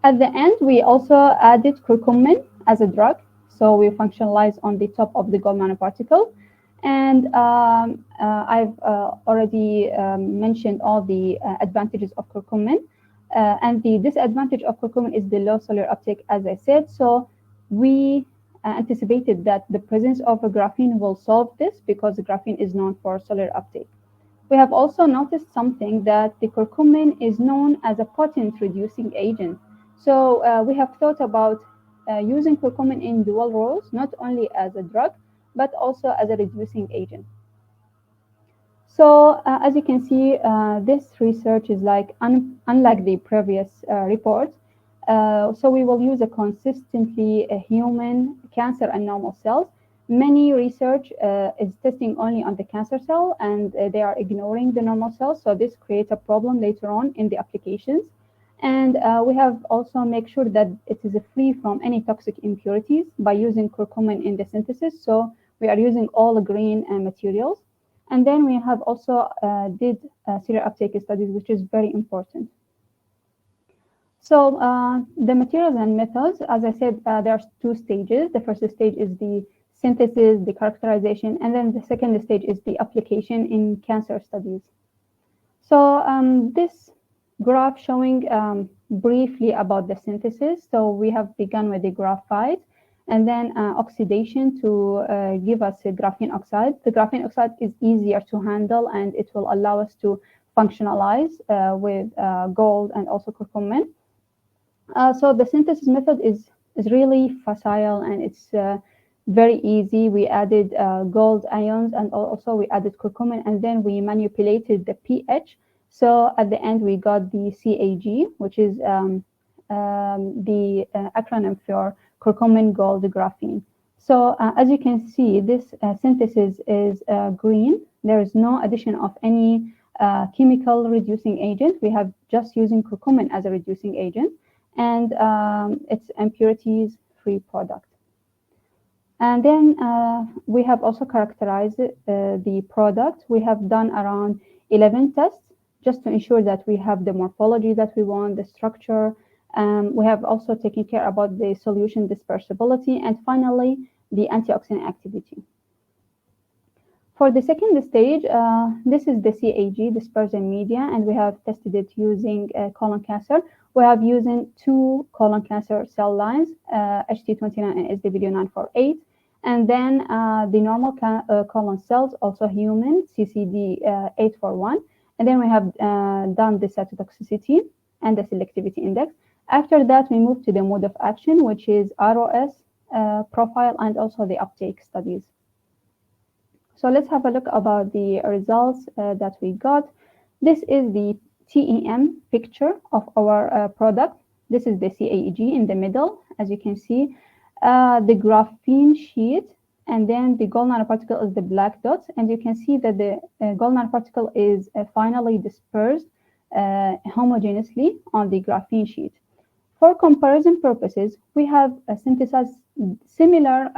At the end, we also added curcumin as a drug. So we functionalize on the top of the gold nanoparticle. And I've already mentioned all the advantages of curcumin. And the disadvantage of curcumin is the low cellular uptake, as I said. So we anticipated that the presence of a graphene will solve this because the graphene is known for cellular uptake. We have also noticed something, that the curcumin is known as a potent reducing agent. So we have thought about using curcumin in dual roles, not only as a drug, but also as a reducing agent. So as you can see, this research is like unlike the previous reports. So we will use a consistently human cancer and normal cells. Many research is testing only on the cancer cell, and they are ignoring the normal cells. So this creates a problem later on in the applications. And we have also make sure that it is free from any toxic impurities by using curcumin in the synthesis. So we are using all green materials. And then we have also did cellular uptake studies, which is very important. So the materials and methods, as I said, there are 2 stages. The first stage is the synthesis, the characterization, and then the second stage is the application in cancer studies. So this graph showing briefly about the synthesis. So we have begun with the graphite, and then oxidation to give us a graphene oxide. The graphene oxide is easier to handle, and it will allow us to functionalize with gold and also curcumin. So the synthesis method is really facile, and it's very easy. We added gold ions, and also we added curcumin, and then we manipulated the pH. So at the end, we got the CAG, which is the acronym for curcumin gold graphene. So as you can see, this synthesis is green. There is no addition of any chemical reducing agent. We have just using curcumin as a reducing agent, and it's impurities free product. And then we have also characterized the product. We have done around 11 tests just to ensure that we have the morphology that we want, the structure. We have also taken care about the solution dispersibility, and finally, the antioxidant activity. For the second stage, this is the CAG, dispersion media, and we have tested it using colon cancer. We have using 2 colon cancer cell lines, HT29 and SW948, and then the normal colon cells, also human, CCD841. And then we have done the cytotoxicity and the selectivity index. After that, we move to the mode of action, which is ROS profile and also the uptake studies. So let's have a look about the results that we got. This is the TEM picture of our product. This is the CAG in the middle, as you can see. The graphene sheet, and then the gold nanoparticle is the black dots, and you can see that the gold nanoparticle is finally dispersed homogeneously on the graphene sheet. For comparison purposes, we have synthesized similar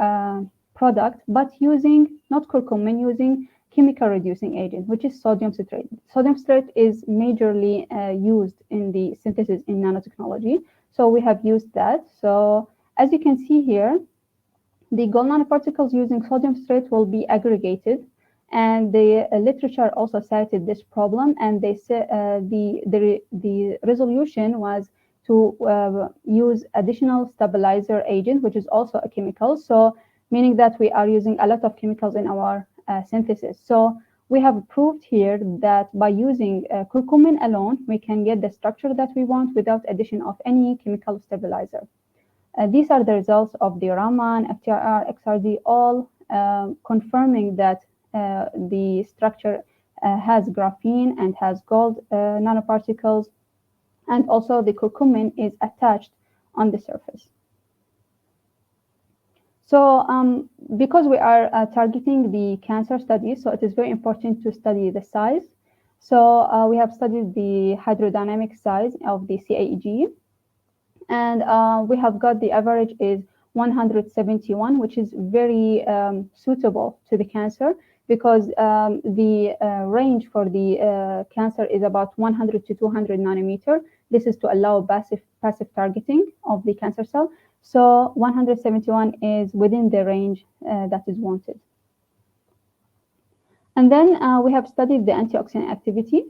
product, but using not curcumin, using chemical reducing agent, which is sodium citrate. Sodium citrate is majorly used in the synthesis in nanotechnology, so we have used that. So as you can see here, the gold nanoparticles using sodium citrate will be aggregated, and the literature also cited this problem, and they said the resolution was to use additional stabilizer agent, which is also a chemical. So meaning that we are using a lot of chemicals in our synthesis. So we have proved here that by using curcumin alone, we can get the structure that we want without addition of any chemical stabilizer. These are the results of the Raman, FTIR, XRD, all confirming that the structure has graphene and has gold nanoparticles, and also the curcumin is attached on the surface. So because we are targeting the cancer studies, so it is very important to study the size. So we have studied the hydrodynamic size of the CAG, and we have got the average is 171, which is very suitable to the cancer, because the range for the cancer is about 100 to 200 nanometer. This is to allow passive targeting of the cancer cell. So 171 is within the range that is wanted. And then we have studied the antioxidant activity.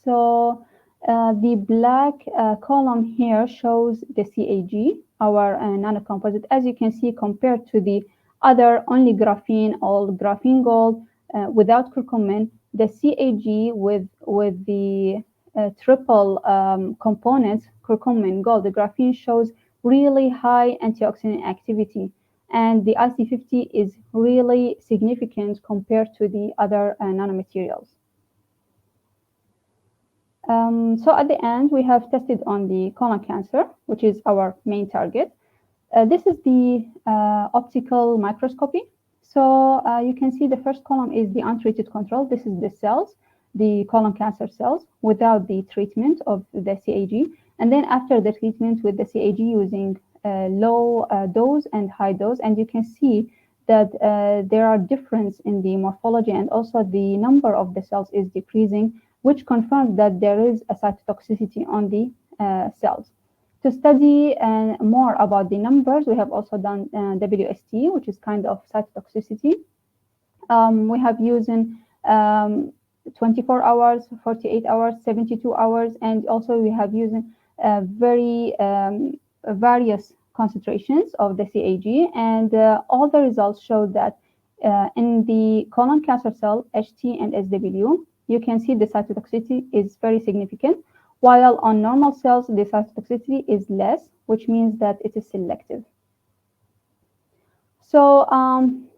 So the black column here shows the CAG, our nanocomposite. As you can see, compared to the other only graphene or graphene gold without curcumin, the CAG with the triple components, curcumin, gold, the graphene shows really high antioxidant activity. And the IC50 is really significant compared to the other nanomaterials. So at the end, we have tested on the colon cancer, which is our main target. This is the optical microscopy. So you can see the first column is the untreated control. This is the cells, the colon cancer cells, without the treatment of the CAG. And then after the treatment with the CAG using low dose and high dose, and you can see that there are difference in the morphology, and also the number of the cells is decreasing, which confirms that there is a cytotoxicity on the cells. To study more about the numbers, we have also done WST, which is kind of cytotoxicity. We have using 24 hours, 48 hours, 72 hours, and also we have using very various concentrations of the CAG, and all the results show that in the colon cancer cell, HT and SW, you can see the cytotoxicity is very significant, while on normal cells, the cytotoxicity is less, which means that it is selective. So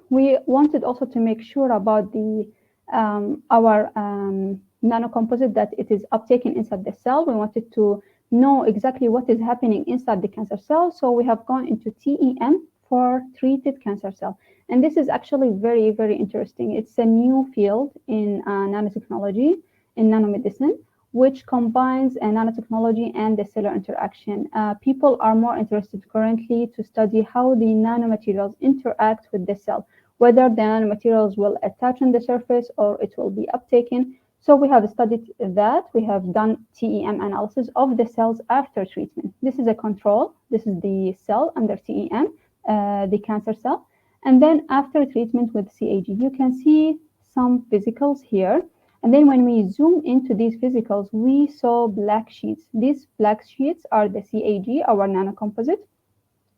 we wanted also to make sure about the our nanocomposite, that it is uptaken inside the cell. We wanted to know exactly what is happening inside the cancer cell. So we have gone into TEM for treated cancer cell. And this is actually very, very interesting. It's a new field in nanotechnology, in nanomedicine, which combines nanotechnology and the cellular interaction. People are more interested currently to study how the nanomaterials interact with the cell, whether the nanomaterials will attach on the surface or it will be uptaken. So we have studied that. We have done TEM analysis of the cells after treatment. This is a control. This is the cell under TEM, the cancer cell. And then after treatment with CAG, you can see some vesicles here. And then when we zoom into these vesicles, we saw black sheets. These black sheets are the CAG, our nanocomposite.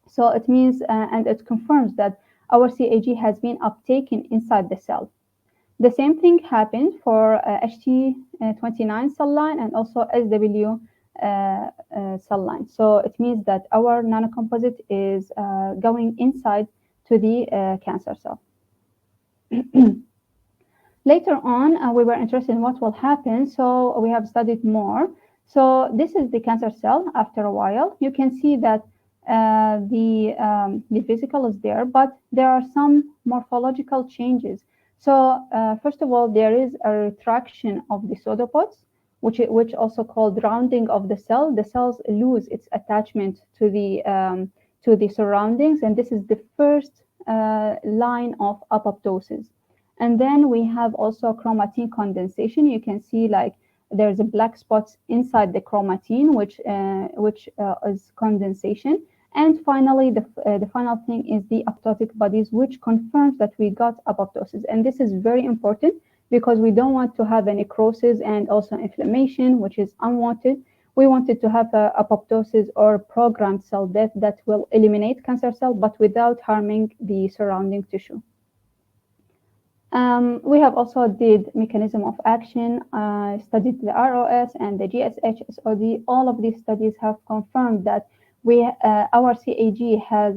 So it means, and it confirms that our CAG has been uptaken inside the cell. The same thing happened for HT29 cell line and also SW cell line. So it means that our nanocomposite is going inside to the cancer cell. Later on, we were interested in what will happen, so we have studied more. So this is the cancer cell after a while. You can see that the vesicle is there, but there are some morphological changes. So first of all, there is a retraction of the pseudopods, which also called rounding of the cell. The cells lose its attachment to the surroundings, and this is the first line of apoptosis. And then we have also chromatin condensation. You can see like there's a black spots inside the chromatin, which is condensation. And finally, the final thing is the apoptotic bodies, which confirms that we got apoptosis. And this is very important because we don't want to have a necrosis and also inflammation, which is unwanted. We wanted to have apoptosis or programmed cell death that will eliminate cancer cell, but without harming the surrounding tissue. We have also did mechanism of action, studied the ROS and the GSH, SOD. All of these studies have confirmed that our CAG has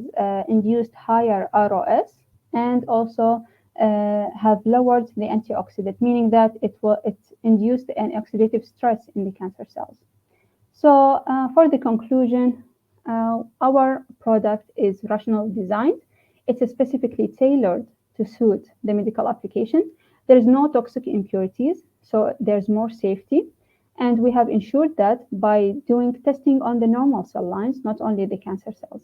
induced higher ROS and also have lowered the antioxidant, meaning that it induced an oxidative stress in the cancer cells. So for the conclusion, our product is rational designed. It's specifically tailored to suit the medical application. There is no toxic impurities, so there's more safety. And we have ensured that by doing testing on the normal cell lines, not only the cancer cells.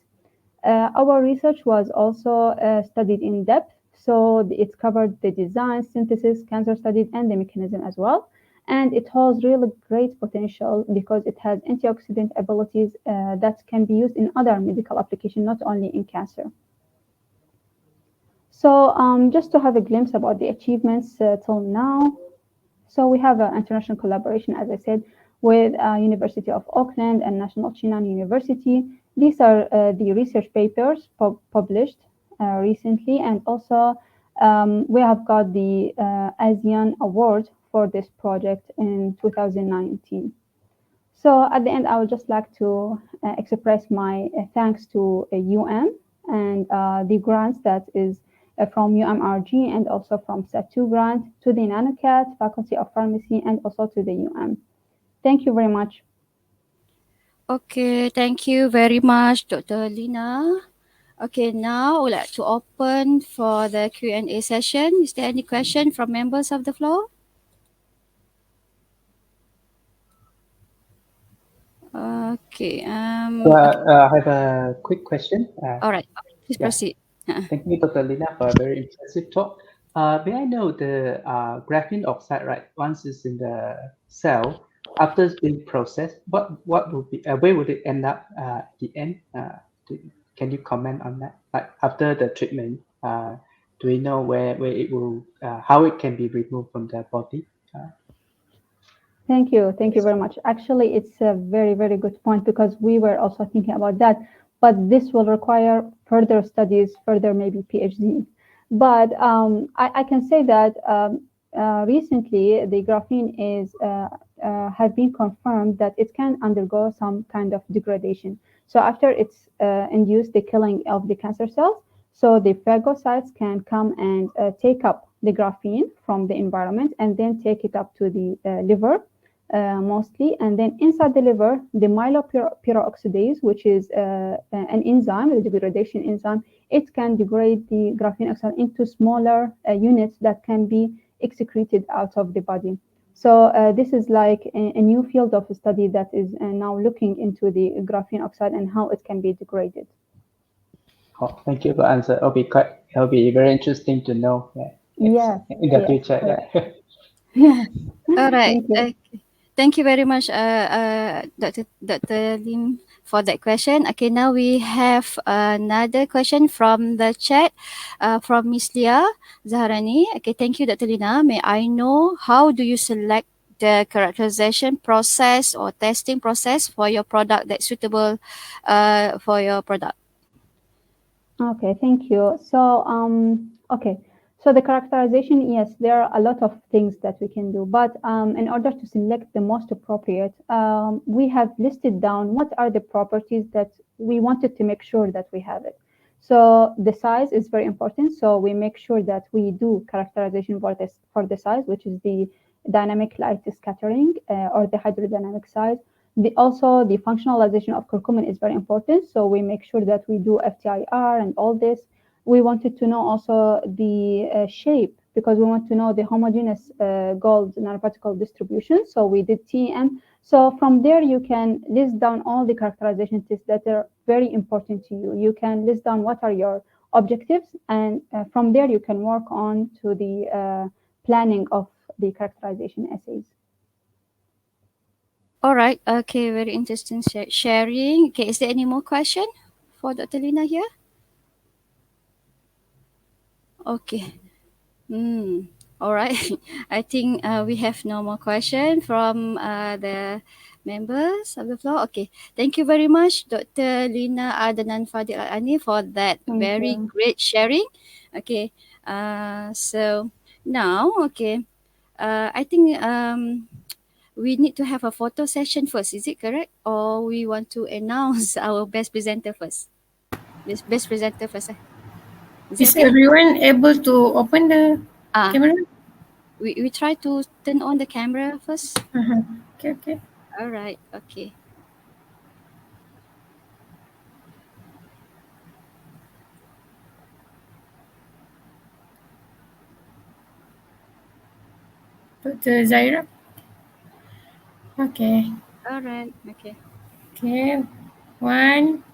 Our research was also studied in depth, so it covered the design, synthesis, cancer studies, and the mechanism as well. And it holds really great potential because it has antioxidant abilities that can be used in other medical applications, not only in cancer. So just to have a glimpse about the achievements till now. So we have an international collaboration, as I said, with University of Auckland and National Chinan University. These are the research papers published recently, and also we have got the ASEAN Award for this project in 2019. So at the end, I would just like to express my thanks to and the grants that is from UMRG and also from SAT2 grant, to the NanoCat, Faculty of Pharmacy, and also to the Thank you very much.
Okay, thank you very much, Dr. Lina. Okay, now I would like to open for the Q&A session. Is there any question from members of the floor? Okay.
I have a quick question.
All right, please proceed.
Thank you, Dr. Lina, for a very impressive talk. May I know the graphene oxide, right? Once it's in the cell, after it's been processed, what would be where would it end up at the end? Can you comment on that? Like after the treatment, do we know where it will how it can be removed from the body?
Thank you very much. Actually, it's a very, very good point because we were also thinking about that, but this will require further studies, further maybe PhD. But I can say that recently the graphene have been confirmed that it can undergo some kind of degradation. So after it's induced the killing of the cancer cells, so the phagocytes can come and take up the graphene from the environment and then take it up to the liver. Mostly, and then inside the liver, the myeloperoxidase, which is an enzyme, a degradation enzyme, it can degrade the graphene oxide into smaller units that can be excreted out of the body. So this is like a new field of study that is now looking into the graphene oxide and how it can be degraded.
Oh, thank you for the answer. It'll be very interesting to know.
Yes,
in the future.
Yes. Yes.
All right.
Thank you.
Thank you very much, Dr. Lim, for that question. Okay, now we have another question from the chat from Miss Lia Zaharani. Okay, thank you, Dr. Lina. May I know how do you select the characterization process or testing process for your product that's suitable for your product?
Okay, thank you. So, okay. So the characterization, yes, there are a lot of things that we can do, but in order to select the most appropriate, we have listed down what are the properties that we wanted to make sure that we have it. So the size is very important. So we make sure that we do characterization for the size, which is the dynamic light scattering or the hydrodynamic size. Also, the functionalization of curcumin is very important. So we make sure that we do FTIR and all this. We wanted to know also the shape, because we want to know the homogeneous gold nanoparticle distribution. So we did TEM. So from there, you can list down all the characterization tests that are very important to you. You can list down what are your objectives, and from there, you can work on to the planning of the characterization essays.
All right. Okay. Very interesting sharing. Okay. Is there any more question for Dr. Lina here? Okay. All right. I think we have no more question from the members of the floor. Okay. Thank you very much, Dr. Lina Adnan Fadil Ani, for that very great sharing. Okay. So now, okay. I think we need to have a photo session first. Is it correct? Or we want to announce our best presenter first? Best presenter first. Is it
Is
okay?
everyone able to open the camera?
We try to turn on the camera first.
Okay.
All right. Okay.
Dr. Zaira. Okay.
All right. Okay.
Okay. 1,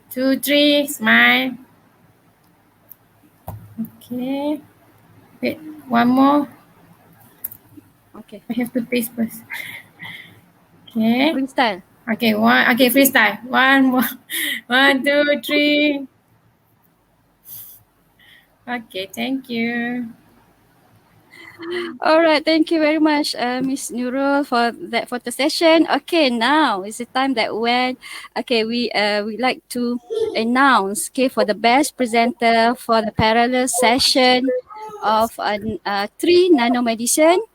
2, 3. Smile. Okay. Wait. One more.
Okay.
I have to paste first. Okay.
Freestyle.
Okay. Okay. Freestyle. One more. 1, 2, 3. Okay. Thank you.
All right. Thank you very much, Miss Nurul, for that photo session. Okay. Now is the time that when we like to announce for the best presenter for the parallel session of 3 Nanomedicine.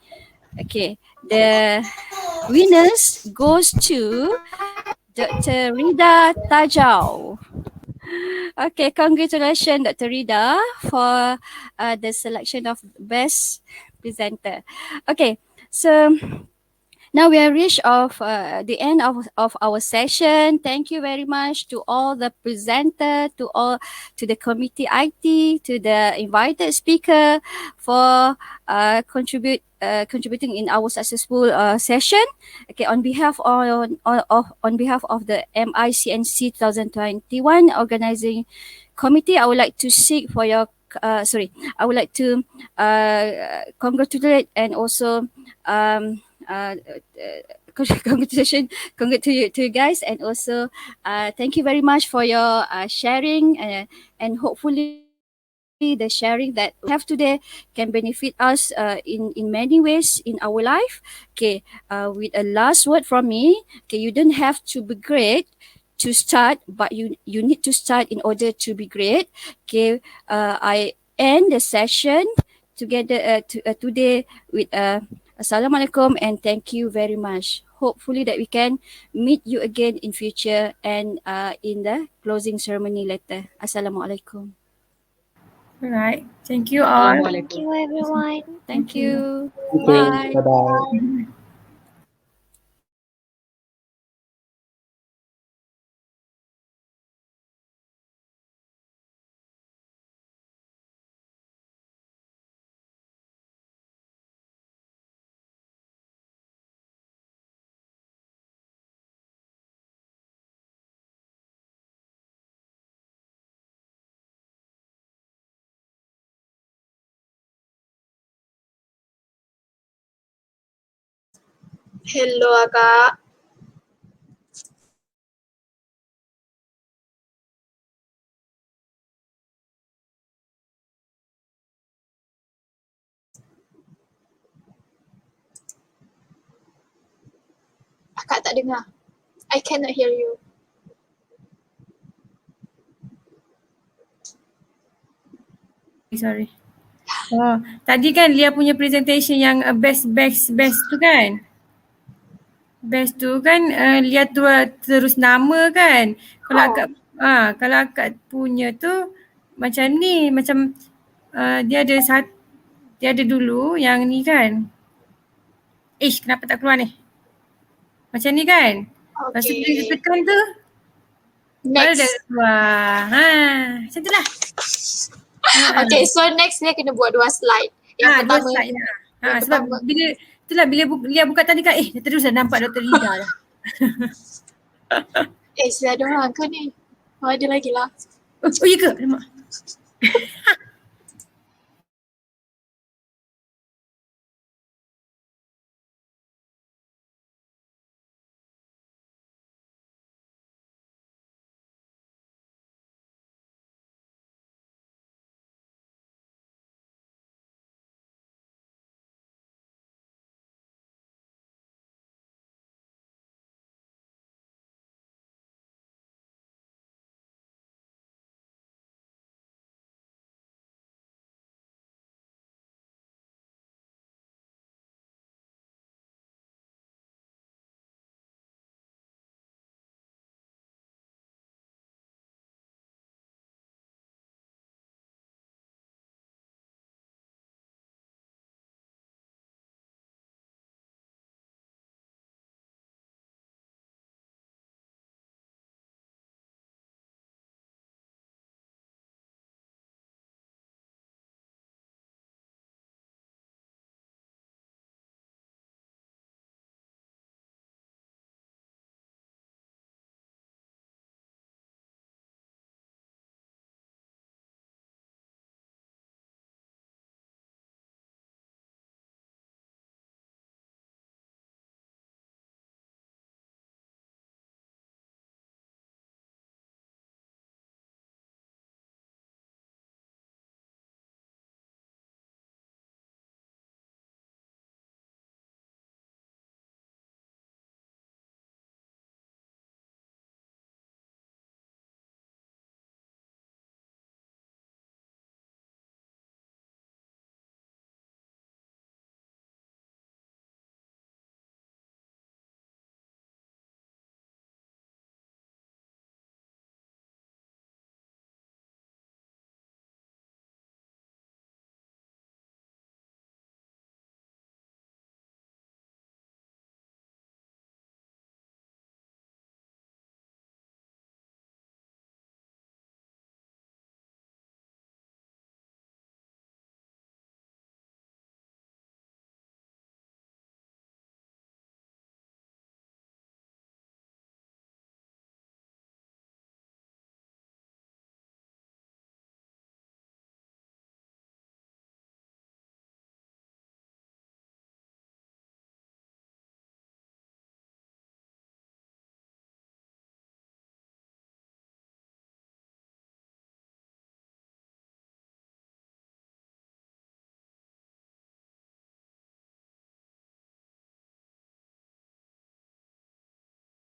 Okay. The winners goes to Dr. Rida Tajau. Okay, congratulations, Dr. Rida, for the selection of best presenter. Okay, so now we have reached of the end of our session. Thank you very much to all the presenter, to the committee IT, to the invited speaker for contributing in our successful session. Okay, on behalf of the MICNC 2021 organizing committee, I would like to seek for your I would like to congratulate and also congratulations to you guys, and also thank you very much for your sharing, and hopefully the sharing that we have today can benefit us in many ways in our life. Okay, with a last word from me. Okay, you don't have to be great to start, but you need to start in order to be great. Okay, I end the session together today with Assalamualaikum, and thank you very much. Hopefully that we can meet you again in future and in the closing ceremony later. Assalamualaikum.
All right. Thank you all.
Thank you, everyone.
Thank you.
Okay.
Bye.
Bye-bye.
Hello, Akak. Akak tak dengar. I cannot hear you.
Sorry. Oh, tadi kan Lia punya presentation yang best tu kan? Best tu kan Lia terus nama kan? Kalau akak punya tu macam ni, macam dia ada dulu yang ni kan? Kenapa tak keluar ni? Macam ni kan? Lepas tu bila dia
Okay.
tekan tu baru dia
Next.
keluar. Macam tu lah.
Okay, so next dia kena buat 2 slide. Yang
dua
pertama.
slide lah.
Yang
Sebab
pertama.
bila Lia buka tadi kan, dah terus dah nampak Dr. Rida dah.
Sila ada orang kan ni. Oh, ada lagi lah.
Oh ya ke? Alamak.